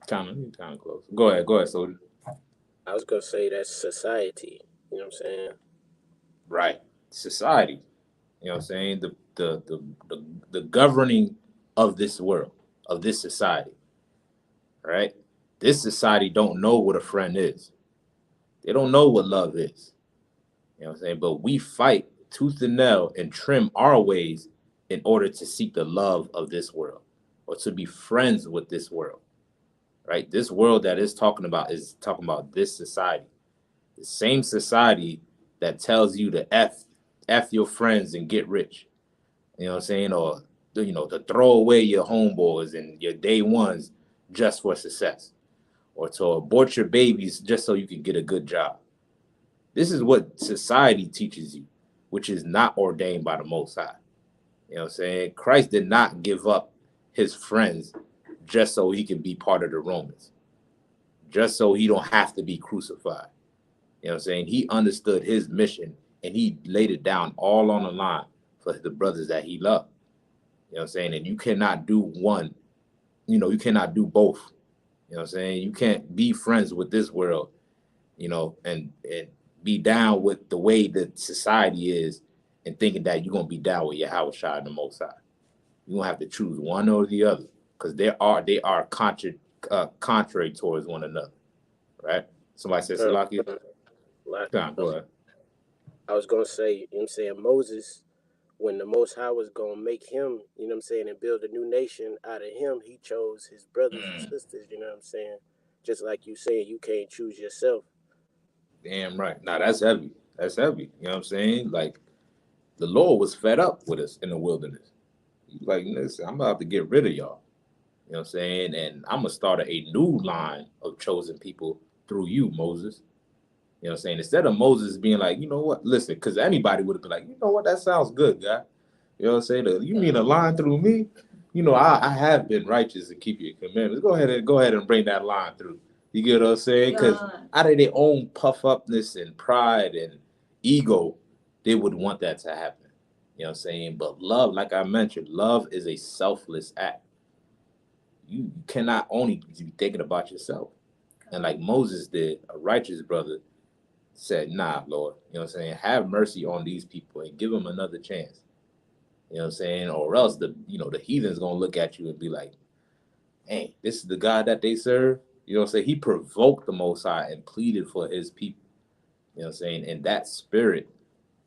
Kind of close. Go ahead, Soldier. I was gonna say that's society. You know what I'm saying? Right. Society. You know what I'm saying? The governing of this world, of this society. Right? This society don't know what a friend is. They don't know what love is. You know what I'm saying? But we fight tooth and nail and trim our ways in order to seek the love of this world or to be friends with this world. Right? This world that is talking about this society. The same society that tells you to F your friends and get rich. You know what I'm saying? Or to throw away your homeboys and your day ones just for success. Or to abort your babies just so you can get a good job. This is what society teaches you, which is not ordained by the Most High. You know what I'm saying? Christ did not give up his friends just so he could be part of the Romans, just so he don't have to be crucified. You know what I'm saying? He understood his mission and he laid it down all on the line for the brothers that he loved. You know what I'm saying? And you cannot do one, you cannot do both. You know what I'm saying? You can't be friends with this world, and be down with the way that society is and thinking that you're gonna be down with Yahweh Shai and the Most High. You're gonna have to choose one or the other because they are contrary towards one another, right? Somebody said Salaki. Go ahead. I was gonna say, you know what I'm saying, Moses, when the Most High was gonna make him, you know what I'm saying, and build a new nation out of him, he chose his brothers and sisters, you know what I'm saying? Just like you saying, you can't choose yourself. Damn right. Now that's heavy. That's heavy. You know what I'm saying? Like the Lord was fed up with us in the wilderness. He's like, listen, I'm about to get rid of y'all. You know what I'm saying? And I'm going to start a new line of chosen people through you, Moses. You know what I'm saying? Instead of Moses being like, you know what, listen, because anybody would have been like, you know what, that sounds good, guy. You know what I'm saying? You mean a line through me? You know, I have been righteous and keep your commandments. Go ahead and bring that line through. You get what I'm saying? Because out of their own puff upness and pride and ego, they would want that to happen. You know what I'm saying? But love, like I mentioned, love is a selfless act. You cannot only be thinking about yourself. And like Moses did, a righteous brother said, nah, Lord, you know what I'm saying? Have mercy on these people and give them another chance. You know what I'm saying? Or else the heathen's gonna look at you and be like, hey, this is the God that they serve. You know what I'm saying? He provoked the Most High and pleaded for his people. You know what I'm saying? And that spirit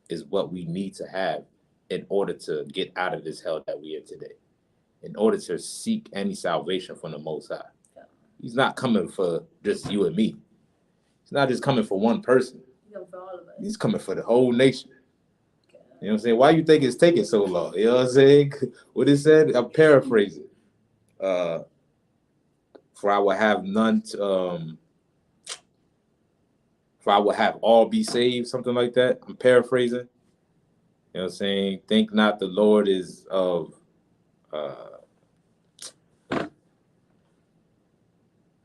is what we need to have in order to get out of this hell that we are today. In order to seek any salvation from the Most High. He's not coming for just you and me. He's not just coming for one person. He's coming for the whole nation. You know what I'm saying? Why you think it's taking so long? You know what I'm saying? What it said, I'm paraphrasing. For I will have none to, for I will have all be saved, something like that. I'm paraphrasing. You know what I'm saying? Think not the Lord is of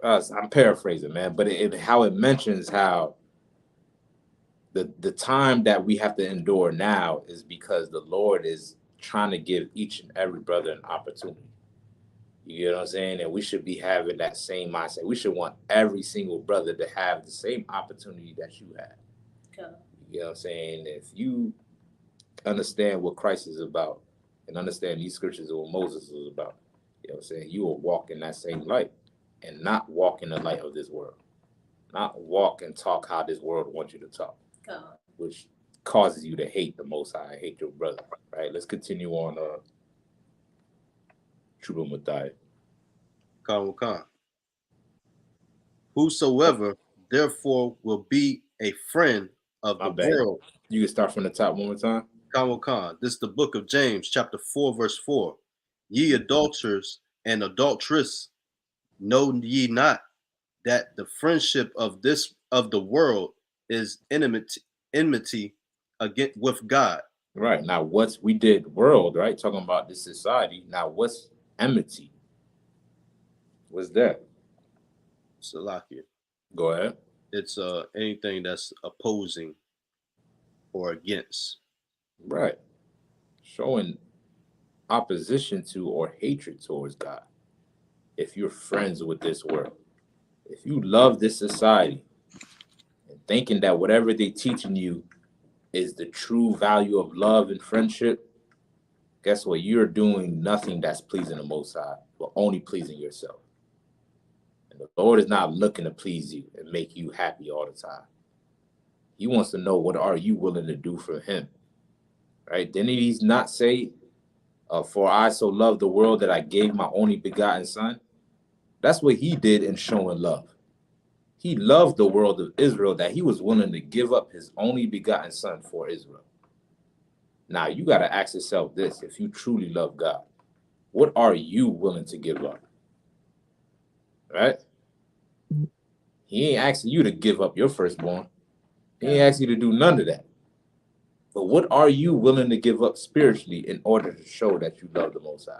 us. I'm paraphrasing, man. But how it mentions how the time that we have to endure now is because the Lord is trying to give each and every brother an opportunity. You know what I'm saying? And we should be having that same mindset. We should want every single brother to have the same opportunity that you have. Okay. You know what I'm saying? If you understand what Christ is about and understand these scriptures and what Moses was about, you know what I'm saying? You will walk in that same light and not walk in the light of this world. Not walk and talk how this world wants you to talk. God. Which causes you to hate the Most High, hate your brother. Right? Let's continue on. True Mathai. Khan. Whosoever therefore will be a friend of the world. You can start from the top one more time. Khan. This is the book of James, chapter 4, verse 4. Ye adulterers and adulteresses, know ye not that the friendship of the world is enmity against with God. Right. Now we did world, right? Talking about this society. Now what's enmity? What's that? Salakia. Go ahead. It's anything that's opposing or against. Right. Showing opposition to or hatred towards God. If you're friends with this world. If you love this society and thinking that whatever they're teaching you is the true value of love and friendship, guess what? You're doing nothing that's pleasing the Most High, but only pleasing yourself. And the Lord is not looking to please you and make you happy all the time. He wants to know, what are you willing to do for him? Right? Didn't he not say, for I so loved the world that I gave my only begotten son? That's what he did in showing love. He loved the world of Israel that he was willing to give up his only begotten son for Israel. Now, you got to ask yourself this: if you truly love God, what are you willing to give up? Right? He ain't asking you to give up your firstborn. He ain't asking you to do none of that. But what are you willing to give up spiritually in order to show that you love the Most High?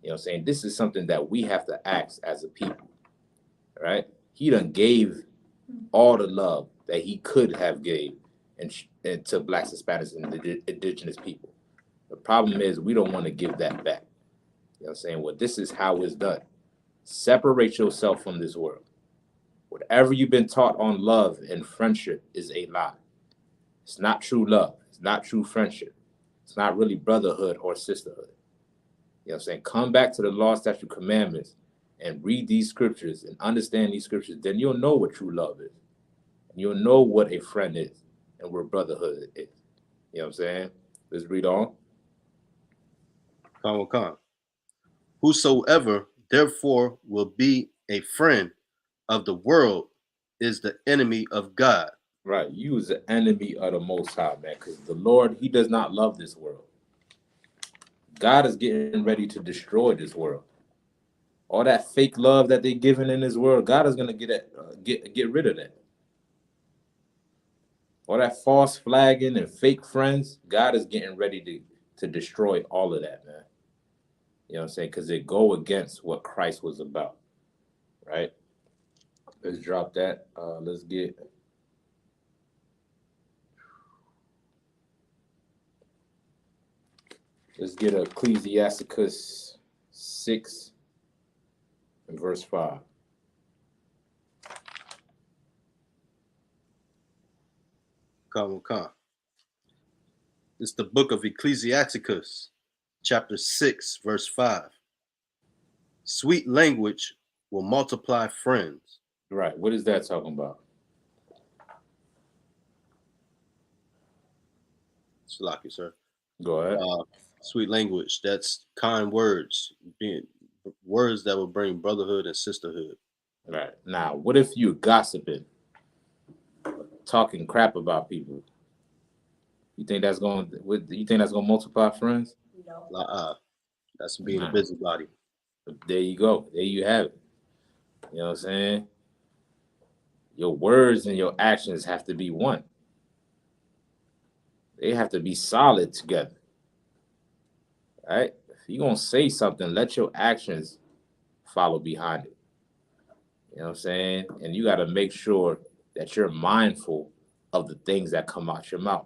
You know what I'm saying? This is something that we have to ask as a people. Right? He done gave all the love that he could have gave and to blacks, Hispanics, and the indigenous people. The problem is we don't want to give that back. You know what I'm saying? Well, this is how it's done. Separate yourself from this world. Whatever you've been taught on love and friendship is a lie. It's not true love. It's not true friendship. It's not really brotherhood or sisterhood. You know what I'm saying? Come back to the law, statute, commandments, and read these scriptures and understand these scriptures. Then you'll know what true love is. You'll know what a friend is and what brotherhood is. You know what I'm saying? Let's read on. Khan. Whosoever therefore will be a friend of the world is the enemy of God. Right. You is the enemy of the Most High, man, because the Lord, he does not love this world. God is getting ready to destroy this world. All that fake love that they giving in this world, God is gonna get rid of that. All that false flagging and fake friends, God is getting ready to destroy all of that, man. You know what I'm saying? Because it go against what Christ was about, right? Let's drop that. Let's get Ecclesiasticus 6 and verse 5. Come. It's the book of Ecclesiasticus, chapter 6, verse 5. Sweet language will multiply friends. Right. What is that talking about? Salaki, sir. Go ahead. Sweet language, that's kind words, being words that will bring brotherhood and sisterhood. Right. Now, what if you gossiping, talking crap about people? You think that's going to multiply friends? No. That's being a busybody. There you go. There you have it. You know what I'm saying? Your words and your actions have to be one. They have to be solid together. Right? If you're going to say something, let your actions follow behind it. You know what I'm saying? And you got to make sure that you're mindful of the things that come out your mouth.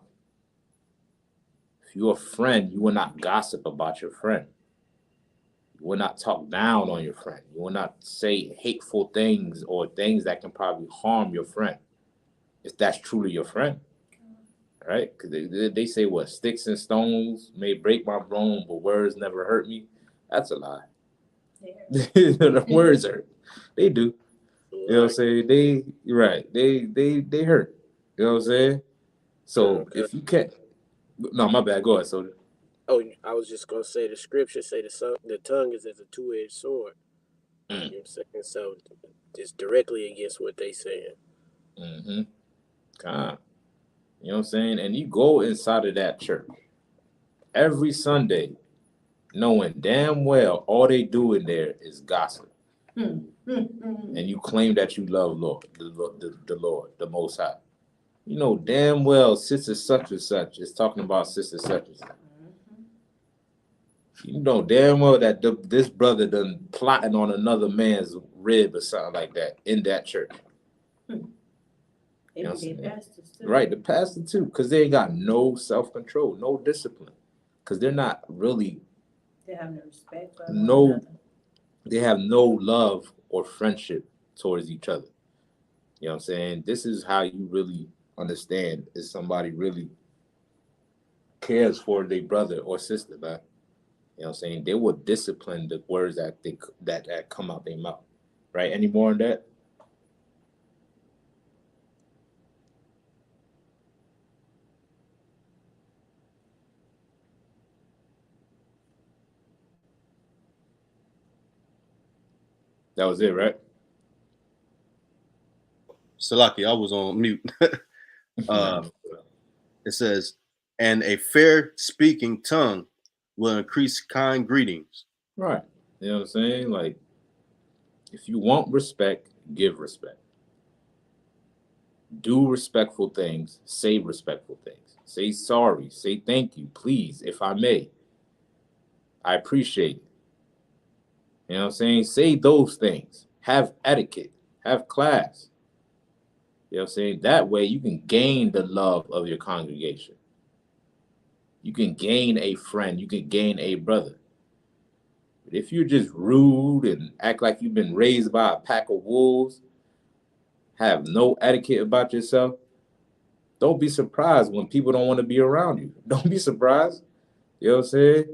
If you're a friend, you will not gossip about your friend. You will not talk down on your friend. You will not say hateful things or things that can probably harm your friend, if that's truly your friend. Right? Because they say what? Sticks and stones may break my bone, but words never hurt me. That's a lie. The words hurt. They do. You know what I'm saying? They hurt. You know what I'm saying? So if you can't, no, my bad. Go ahead, Soldier. Oh, I was just gonna say the scriptures say the tongue is as a two-edged sword. You know what I'm saying? So it's directly against what they saying. Mm-hmm. God. You know what I'm saying? And you go inside of that church every Sunday, knowing damn well all they do in there is gossip. And you claim that you love the Lord, the Most High. You know damn well sister such and such is talking about sister such and such. You know damn well that this brother done plotting on another man's rib or something like that in that church. You know what I'm pastors too. Right, the pastor too, because they ain't got no self-control, no discipline, because they're not really. They have no respect for they have no love or friendship towards each other. You know what I'm saying? This is how you really understand if somebody really cares for their brother or sister, man. You know what I'm saying? They will discipline the words that come out their mouth. Right? Any more on that? That was it, right? Salaki, I was on mute. It says, and a fair speaking tongue will increase kind greetings. Right. You know what I'm saying? Like, if you want respect, give respect. Do respectful things. Say respectful things. Say sorry. Say thank you, please, if I may. I appreciate it. You know what I'm saying? Say those things. Have etiquette. Have class. You know what I'm saying? That way you can gain the love of your congregation. You can gain a friend. You can gain a brother. But if you're just rude and act like you've been raised by a pack of wolves, have no etiquette about yourself, don't be surprised when people don't want to be around you. Don't be surprised. You know what I'm saying?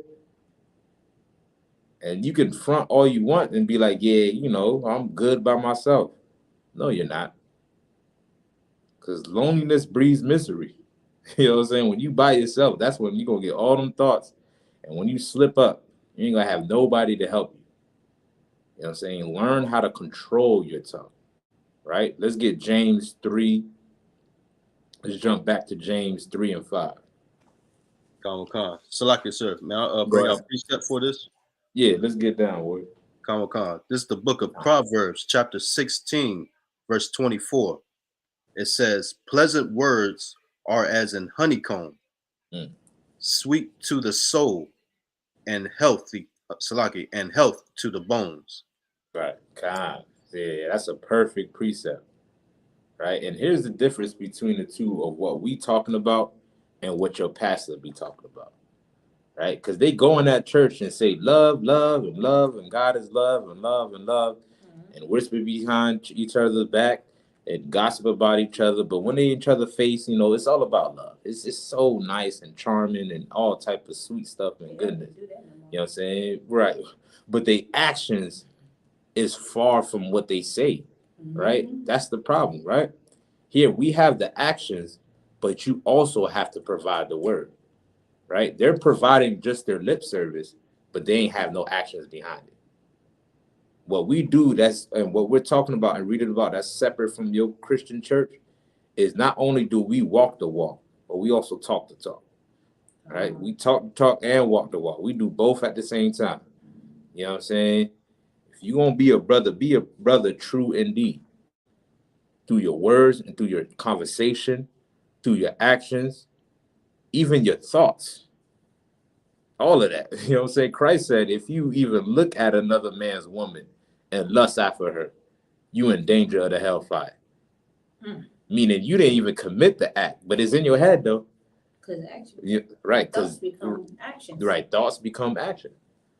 And you can front all you want and be like, yeah, you know, I'm good by myself. No, you're not. Because loneliness breeds misery. You know what I'm saying? When you by yourself, that's when you're going to get all them thoughts. And when you slip up, you ain't going to have nobody to help you. You know what I'm saying? Learn how to control your tongue, right? Let's get James 3. Let's jump back to James 3 and 5. Salaki, sir. May I bring out precept for this? Yeah, let's get down, boy. This is the book of Proverbs, chapter 16, verse 24. It says, pleasant words are as an honeycomb, sweet to the soul and healthy, and health to the bones. Right. God. Yeah, that's a perfect precept. Right. And here's the difference between the two of what we talking about and what your pastor be talking about. Right? Because they go in that church and say love, love, and love, and God is love, and love, and love, and whisper behind each other's back and gossip about each other. But when they each other face, it's all about love. It's just so nice and charming and all type of sweet stuff and goodness. You know what I'm saying? Right. But the actions is far from what they say. Right? That's the problem, right? Here we have the actions, but you also have to provide the word. Right? They're providing just their lip service, but they ain't have no actions behind it. What we do, and what we're talking about and reading about, that's separate from your Christian church, is not only do we walk the walk, but we also talk the talk. Right? We talk the talk and walk the walk. We do both at the same time. You know what I'm saying? If you're gonna be a brother true indeed. Through your words and through your conversation, through your actions, even your thoughts. All of that. You know what I'm saying? Christ said, if you even look at another man's woman and lust after her, you in danger of the hellfire. Meaning you didn't even commit the act, but it's in your head though. Because actions. Right. Thoughts become actions. Right. Thoughts become action.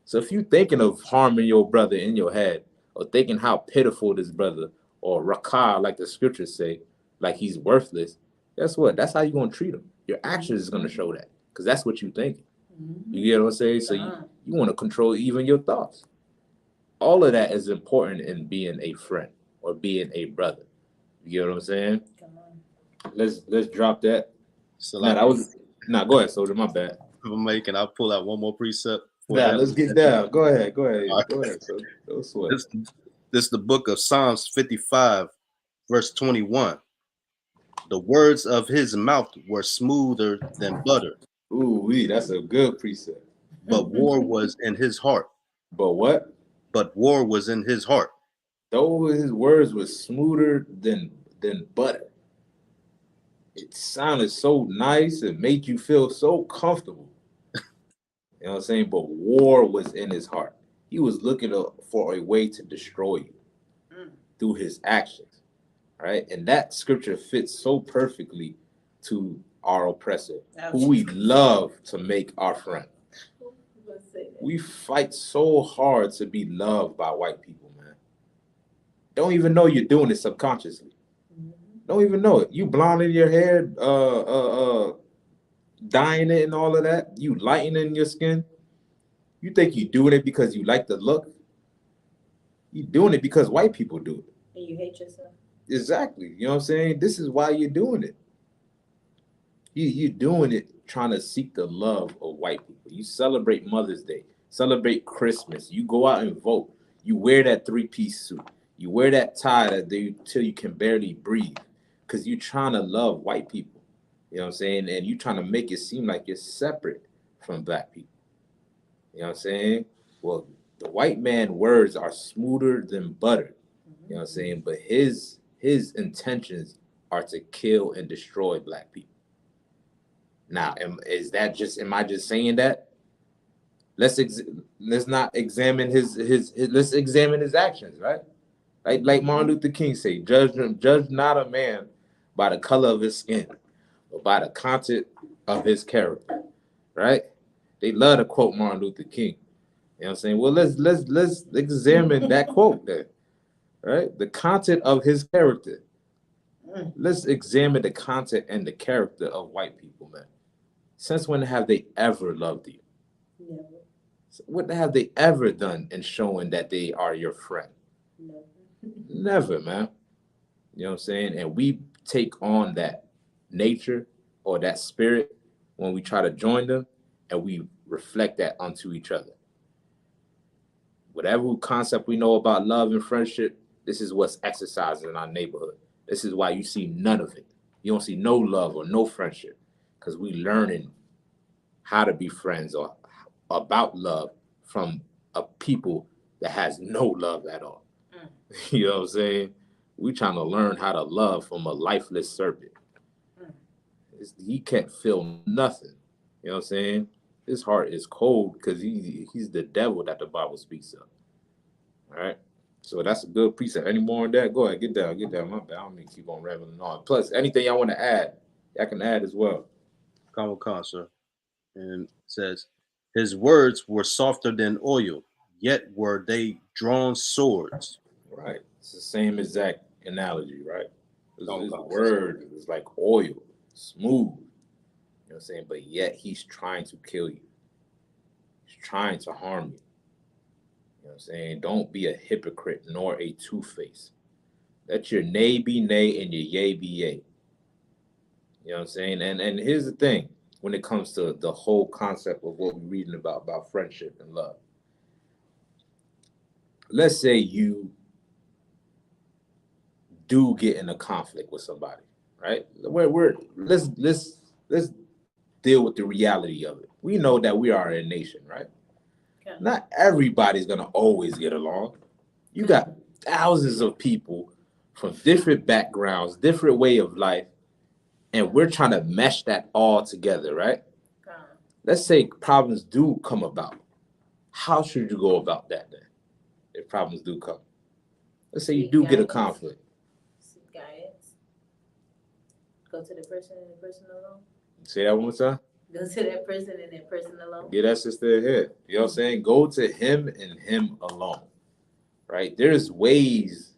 So if you're thinking of harming your brother in your head, or thinking how pitiful this brother, or rakah, like the scriptures say, like he's worthless, guess what? That's how you're going to treat him. Your actions is going to show that, because that's what you're thinking. You get what I'm saying? So you want to control even your thoughts. All of that is important in being a friend or being a brother. You get what I'm saying? Let's drop that. So go ahead, soldier. My bad. I'll pull out one more precept. Let's get down. Go ahead. Right. Go ahead. So don't sweat. This is the book of Psalms 55, verse 21. The words of his mouth were smoother than butter. Ooh, that's a good precept. But war was in his heart. But what? But war was in his heart. Though his words were smoother than butter. It sounded so nice. It made you feel so comfortable. You know what I'm saying? But war was in his heart. He was looking for a way to destroy you through his actions. Right? And that scripture fits so perfectly to our oppressor, who we love to make our friend. We fight so hard to be loved by white people, man. Don't even know you're doing it subconsciously. Don't even know it. You blonde in your hair, dyeing it and all of that. You lightening your skin. You think you're doing it because you like the look. You're doing it because white people do it. And you hate yourself. Exactly. You know what I'm saying? This is why you're doing it. You're doing it trying to seek the love of white people. You celebrate Mother's Day, celebrate Christmas. You go out and vote. You wear that 3-piece suit. You wear that tie till you can barely breathe, because you're trying to love white people. You know what I'm saying? And you're trying to make it seem like you're separate from black people. You know what I'm saying? Well, the white man's words are smoother than butter. You know what I'm saying? But his intentions are to kill and destroy black people. Now, am I just saying that? Let's not examine his let's examine his actions, right? Like Martin Luther King say, judge not a man by the color of his skin, but by the content of his character, right? They love to quote Martin Luther King. You know what I'm saying? Well, let's examine that quote then, right? The content of his character. Let's examine the content and the character of white people, man. Since when have they ever loved you? Never. What have they ever done in showing that they are your friend? Never. Never, man. You know what I'm saying? And we take on that nature or that spirit when we try to join them, and we reflect that onto each other. Whatever concept we know about love and friendship, this is what's exercised in our neighborhood. This is why you see none of it. You don't see no love or no friendship, because we learning how to be friends or about love from a people that has no love at all. You know what I'm saying? We trying to learn how to love from a lifeless serpent. He can't feel nothing. You know what I'm saying? His heart is cold because he's the devil that the Bible speaks of. All right? So that's a good precept. Any more on that? Go ahead, get down. My bad. I don't mean to keep on rambling on. Plus, anything y'all want to add, y'all can add as well. Come, sir. And it says, his words were softer than oil, yet were they drawn swords. Right. It's the same exact analogy, right? His word is like oil, smooth. You know what I'm saying? But yet he's trying to kill you. He's trying to harm you. You know what I'm saying? Don't be a hypocrite nor a two-face. Let your nay be nay and your yea be yea. You know what I'm saying? And here's the thing when it comes to the whole concept of what we're reading about friendship and love. Let's say you do get in a conflict with somebody, right? Let's deal with the reality of it. We know that we are a nation, right? Okay. Not everybody's gonna always get along. You got thousands of people from different backgrounds, different way of life, and we're trying to mesh that all together, right? Let's say problems do come about. How should you go about that then? If problems do come. Let's say you do get a conflict. Guidance. Go to the person and the person alone. Say that one more time. Go to that person and that person alone. Get that sister ahead. You know what I'm saying? Go to him and him alone. Right? There's ways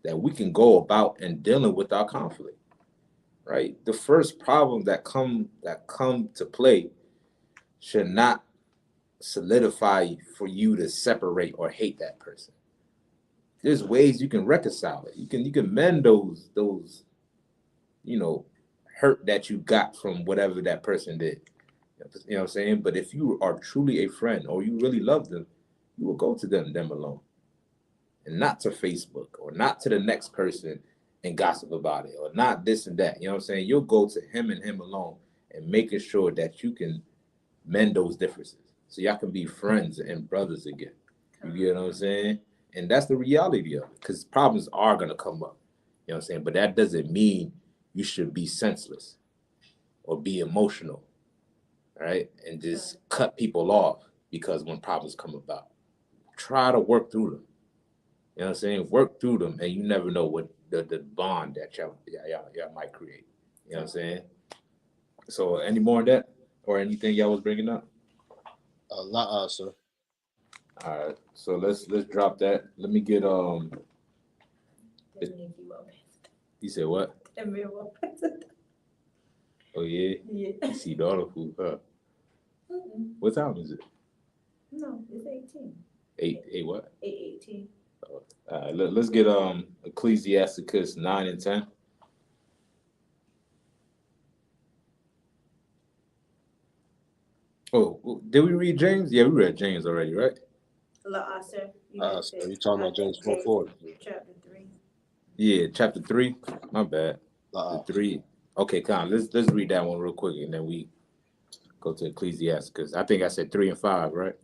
that we can go about in dealing with our conflict. Right? The first problem that come to play should not solidify for you to separate or hate that person. There's ways you can reconcile it. You can mend those hurt that you got from whatever that person did. You know what I'm saying? But if you are truly a friend or you really love them, you will go to them alone. And not to Facebook or not to the next person and gossip about it or not this and that. You know what I'm saying? You'll go to him and him alone and making sure that you can mend those differences. So y'all can be friends and brothers again. You get what I'm saying? And that's the reality of it, because problems are going to come up. You know what I'm saying? But that doesn't mean you should be senseless or be emotional, right? And just cut people off because when problems come about. Try to work through them. You know what I'm saying? Work through them, and you never know what the bond that y'all might create. You know what I'm saying? So any more on that or anything y'all was bringing up? A lot, sir. All right, so let's drop that. Let me get You said what? Oh yeah. Yeah. You see the other food, huh? What time is it? No, it's 18. Eight what? 8:18. All right, let's get Ecclesiasticus 9 and 10. Oh, did we read James? Yeah, we read James already, right? Sir, you talking about James 4:4? Chapter 3. Yeah, chapter 3. My bad. The 3. Okay, come on. Let's read that one real quick, and then we go to Ecclesiasticus. I think I said 3 and 5, right?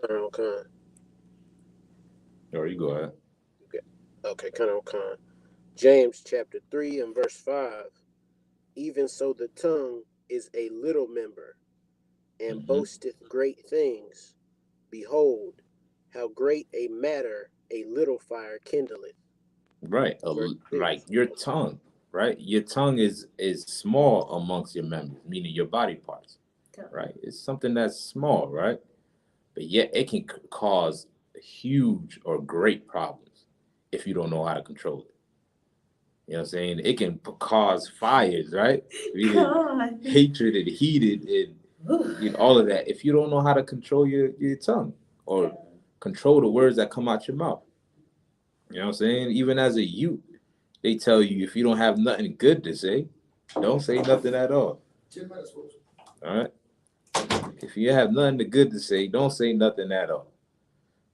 Okay. Or you go ahead. Okay, come. James chapter 3 and verse 5. Even so the tongue is a little member, and boasteth great things. Behold, how great a matter a little fire kindleth. Right, like your tongue, right? Your tongue is small amongst your members, meaning your body parts, right? It's something that's small, right? But yet it can cause huge or great problems if you don't know how to control it. You know what I'm saying? It can cause fires, right? Hatred and heated and all of that if you don't know how to control your tongue or control the words that come out your mouth. You know what I'm saying? Even as a youth, they tell you if you don't have nothing good to say, don't say nothing at all. All right? If you have nothing good to say, don't say nothing at all.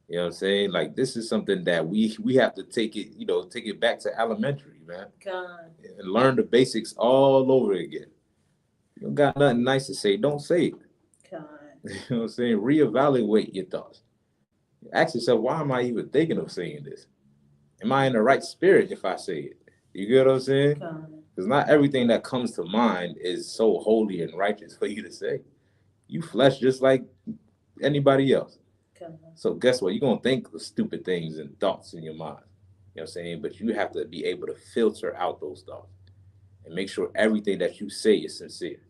You know what I'm saying? Like, this is something that we have to take it back to elementary, man. And learn the basics all over again. You don't got nothing nice to say, don't say it. You know what I'm saying? Reevaluate your thoughts. Ask yourself, why am I even thinking of saying this? Am I in the right spirit if I say it? You get what I'm saying? Because not everything that comes to mind is so holy and righteous for you to say. You flesh just like anybody else. So guess what? You're gonna think of stupid things and thoughts in your mind. You know what I'm saying? But you have to be able to filter out those thoughts and make sure everything that you say is sincere,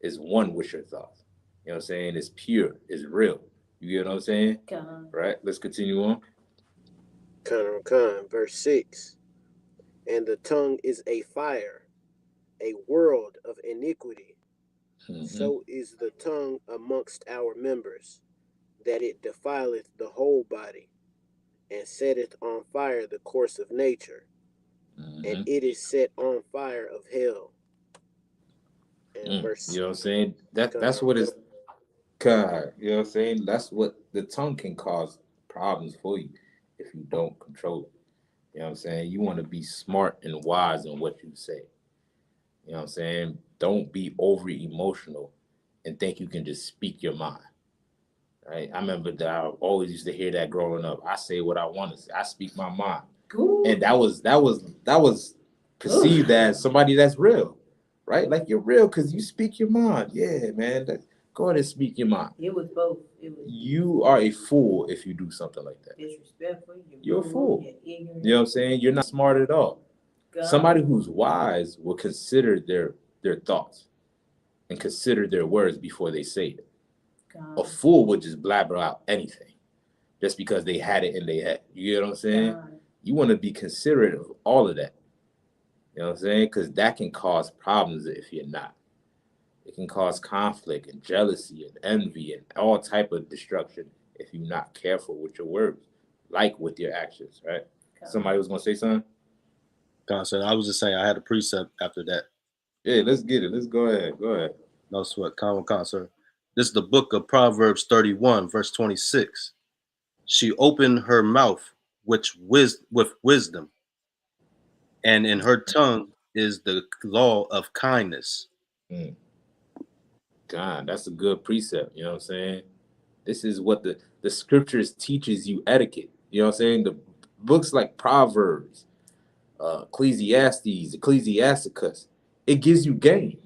is one with your thoughts. You know what I'm saying? It's pure, it's real. You get what I'm saying? Right? Let's continue on. Verse 6. And the tongue is a fire, a world of iniquity. Mm-hmm. So is the tongue amongst our members, that it defileth the whole body, and setteth on fire the course of nature, and it is set on fire of hell. And verse, you know what I'm saying? That's what it's God. You know what I'm saying? That's what the tongue can cause problems for you if you don't control it. You know what I'm saying? You want to be smart and wise in what you say. You know what I'm saying? Don't be overly emotional and think you can just speak your mind. Right? I remember that I always used to hear that growing up. I say what I want to say. I speak my mind. Ooh. And that was perceived as somebody that's real. Right? Like you're real because you speak your mind. Yeah, man. Go ahead and speak your mind. It was both. You are a fool if you do something like that. Disrespectful. You're a fool. You're ignorant. You know what I'm saying? You're not smart at all. God. Somebody who's wise will consider their thoughts and consider their words before they say it. God. A fool would just blabber out anything just because they had it in their head. You get what I'm saying? God. You want to be considerate of all of that. You know what I'm saying? Because that can cause problems if you're not. It can cause conflict and jealousy and envy and all type of destruction if you're not careful with your words, like with your actions, right? God. Somebody was going to say something? God said, I was just saying I had a precept after that. Yeah, let's get it. Let's go ahead. Go ahead. No sweat. Sir. This is the book of Proverbs 31, verse 26. She opened her mouth with wisdom, and in her tongue is the law of kindness. God, that's a good precept. You know what I'm saying? This is what the scriptures teaches you etiquette. You know what I'm saying? The books like Proverbs, Ecclesiastes, Ecclesiasticus, it gives you game.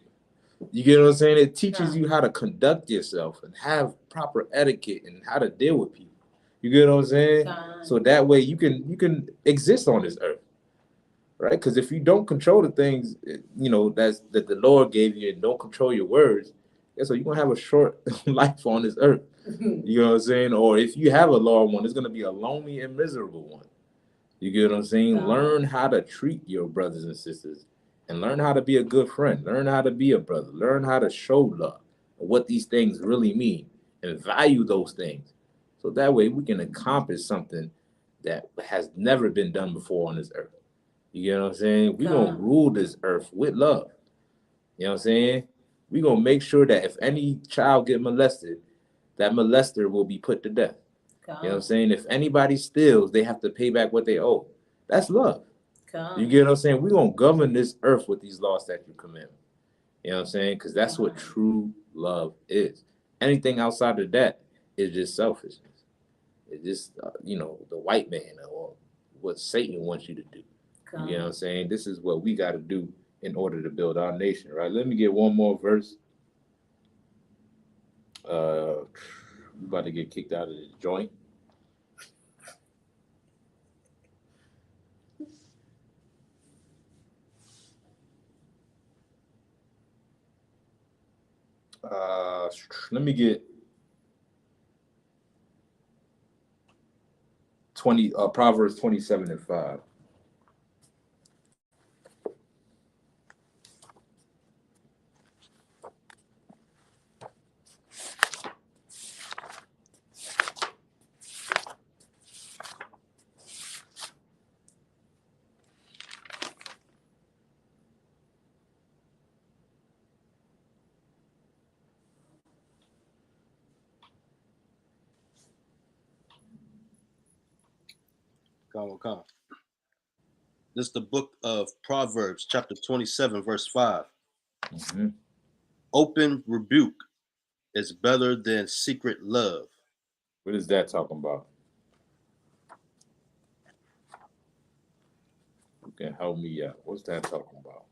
You get what I'm saying? It teaches you how to conduct yourself and have proper etiquette and how to deal with people. You get what I'm saying? So that way you can exist on this earth, right? Because if you don't control the things, you know, that the Lord gave you and don't control your words, so you're gonna have a short life on this earth. You know what I'm saying? Or if you have a long one, it's gonna be a lonely and miserable one. You get what I'm saying? Learn how to treat your brothers and sisters and learn how to be a good friend. Learn how to be a brother. Learn how to show love and what these things really mean and value those things. So that way we can accomplish something that has never been done before on this earth. You get what I'm saying? We're going to rule this earth with love. You know what I'm saying? We're going to make sure that if any child get molested, that molester will be put to death. You know what I'm saying? If anybody steals, they have to pay back what they owe. That's love. You get what I'm saying? We're going to govern this earth with these laws, statutes, commandments. You know what I'm saying? Because that's what true love is. Anything outside of that is just selfishness. It's just, the white man or what Satan wants you to do. You know what I'm saying? This is what we got to do in order to build our nation, right? Let me get one more verse. We're about to get kicked out of the joint. Let me get 20 Proverbs 27:5. Come. This is the book of Proverbs, chapter 27, verse 5. Mm-hmm. Open rebuke is better than secret love. What is that talking about? can help me out. What's that talking about?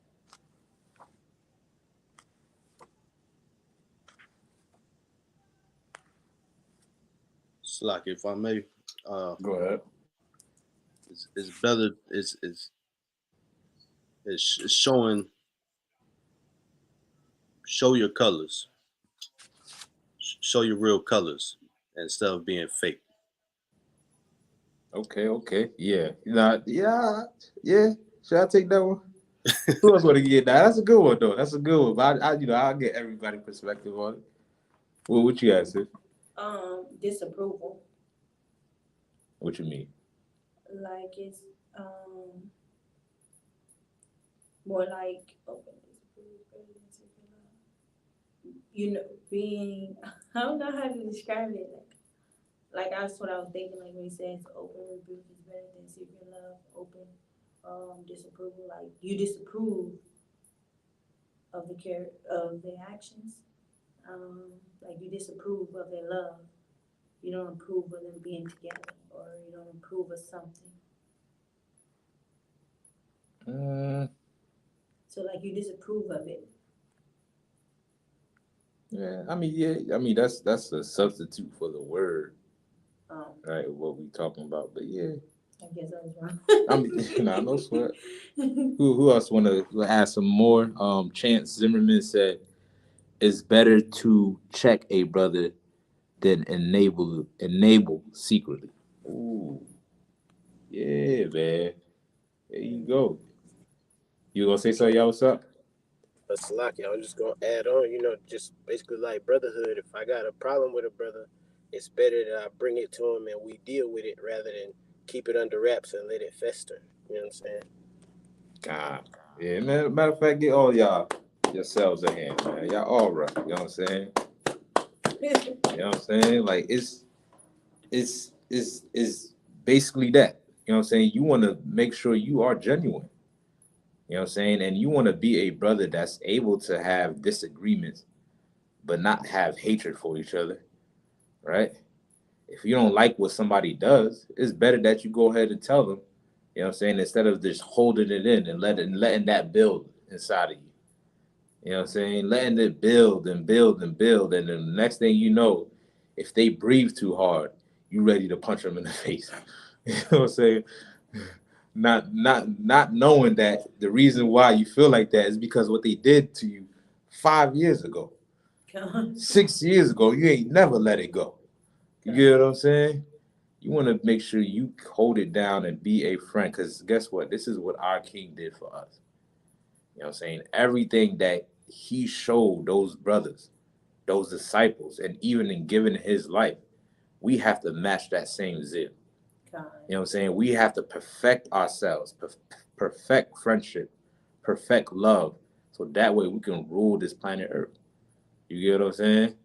Slack, if I may, Go ahead. it's better is showing show your colors, show your real colors instead of being fake. Okay. Yeah. Yeah. Should I take that one? Who else want to get that? That's a good one though. That's a good one. But I'll get everybody's perspective on it. Well, what you guys say? Disapproval. What you mean? Like it's more like open disapproval, being I don't know how to describe it. Like that's what I was thinking. Like when he says open rebuke is better than secret love. Open disapproval. Like you disapprove of their actions. Like you disapprove of their love. You don't approve of them being together, or you don't approve of something. So like you disapprove of it. Yeah. I mean that's a substitute for the word, right? What we talking about? But yeah. I guess I was wrong. I mean, no sweat. Who else want to add some more? Chance Zimmerman said, "It's better to check a brother than enable secretly." Ooh, yeah, man. There you go. You gonna say something? Y'all, what's up? But Salaki, I'm just gonna add on, just basically like brotherhood. If I got a problem with a brother, it's better that I bring it to him and we deal with it rather than keep it under wraps and let it fester. You know what I'm saying? God, yeah, man. Matter of fact, get all y'all yourselves a hand, man. Y'all all right. You know what I'm saying? You know what I'm saying? Like it's basically that. You know what I'm saying? You want to make sure you are genuine. You know what I'm saying? And you want to be a brother that's able to have disagreements, but not have hatred for each other, right? If you don't like what somebody does, it's better that you go ahead and tell them, you know what I'm saying, instead of just holding it in and letting that build inside of you. You know what I'm saying? Letting it build and build and build. And then the next thing you know, if they breathe too hard, you ready to punch them in the face. You know what I'm saying? Not knowing that the reason why you feel like that is because what they did to you 5 years ago, 6 years ago. You ain't never let it go. You get what I'm saying? You want to make sure you hold it down and be a friend, because guess what? This is what our King did for us. You know what I'm saying? Everything that he showed those brothers, those disciples, and even in giving his life, we have to match that same zeal. You know what I'm saying? We have to perfect ourselves, perfect friendship, perfect love, so that way we can rule this planet Earth. You get what I'm saying?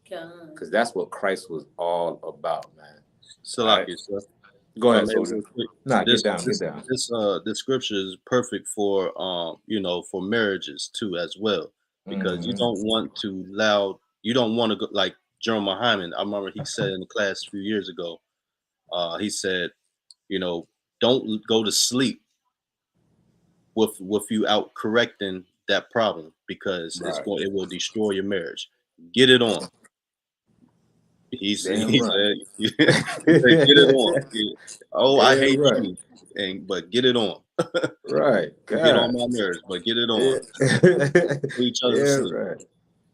Because that's what Christ was all about, man. Salaki, sir. Go ahead, Hey, soldier. real quick. Nah, This get down. this scripture is perfect for for marriages too as well, because you don't want to go like Jeremiah Hyman. I remember he said in the class a few years ago, he said, don't go to sleep with you out correcting that problem, because it will destroy your marriage. Get it on. He said, he said, get it on. Oh, I hate you, but get it on. Right. You get on my nerves, but get it on. Put each other to sleep. Right.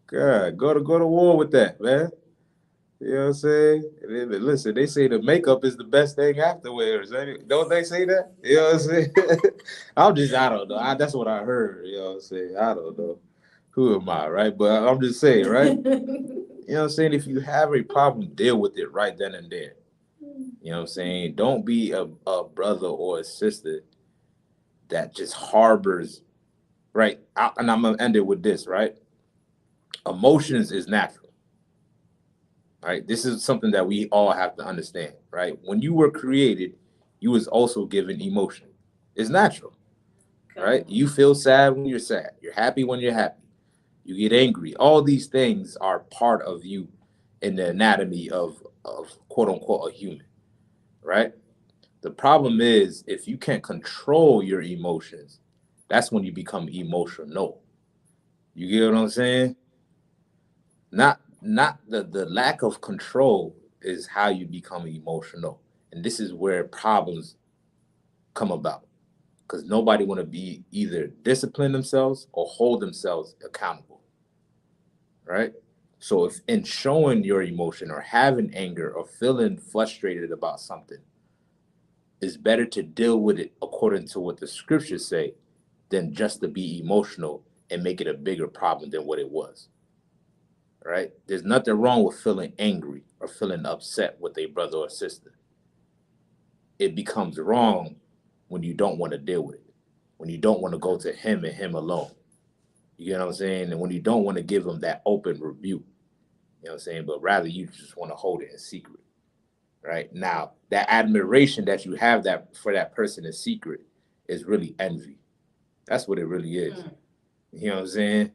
God, go to war with that, man. You know what I'm saying? Listen, they say the makeup is the best thing afterwards. Don't they say that? You know what I'm saying? I don't know. That's what I heard. You know what I'm saying? I don't know. Who am I, right? But I'm just saying, right? You know what I'm saying? If you have a problem, deal with it right then and there. You know what I'm saying? Don't be a brother or a sister that just harbors, right? And I'm going to end it with this, right? Emotions is natural. Right? This is something that we all have to understand, right? When you were created, you was also given emotion. It's natural, right? You feel sad when you're sad. You're happy when you're happy. You get angry. All these things are part of you in the anatomy of quote unquote a human, right? The problem is if you can't control your emotions, that's when you become emotional. You get what I'm saying? Not the lack of control is how you become emotional. And this is where problems come about. Because nobody want to be either discipline themselves or hold themselves accountable. Right? So if in showing your emotion or having anger or feeling frustrated about something, it's better to deal with it according to what the scriptures say than just to be emotional and make it a bigger problem than what it was. Right? There's nothing wrong with feeling angry or feeling upset with a brother or sister. It becomes wrong when you don't want to deal with it, when you don't want to go to him and him alone. You get what I'm saying? And when you don't want to give him that open rebuke, you know what I'm saying? But rather you just want to hold it in secret. Right? Now, that admiration that you have that for that person in secret is really envy. That's what it really is. You know what I'm saying?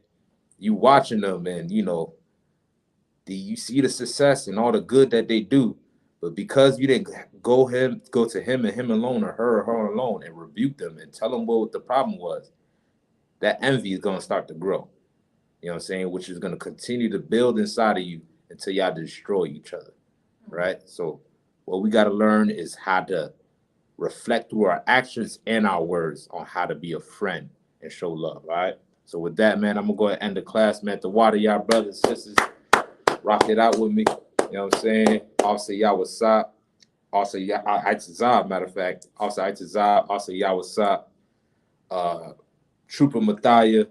You watching them and you see the success and all the good that they do, but because you didn't go to him and him alone or her alone and rebuke them and tell them what the problem was, that envy is gonna start to grow. You know what I'm saying? Which is gonna continue to build inside of you until y'all destroy each other. Right? So what we gotta learn is how to reflect through our actions and our words on how to be a friend and show love. All right. So with that, man, I'm gonna go ahead and end the class, man. The water, y'all brothers, sisters, rock it out with me. You know what I'm saying? Also, y'all what's up? Also, y'all Itazab, matter of fact. Also, Itazab. Also, y'all what's up? Trooper Mathia,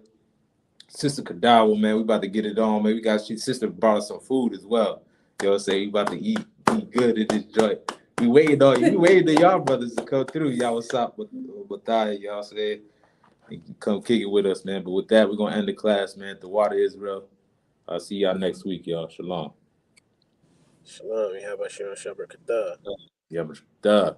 Sister Kadawa, man. We about to get it on, man. We got sister brought us some food as well. You know what I'm saying? We about to eat good in this joint. We waiting on you. We waiting on y'all brothers to come through. Y'all what's up with Mathia? Y'all say you can come kick it with us, man. But with that, we're gonna end the class, man. The water Israel. I'll see y'all next week, y'all. Shalom. Shalom. How about you on Shabbat Kathah? Yeah, duh.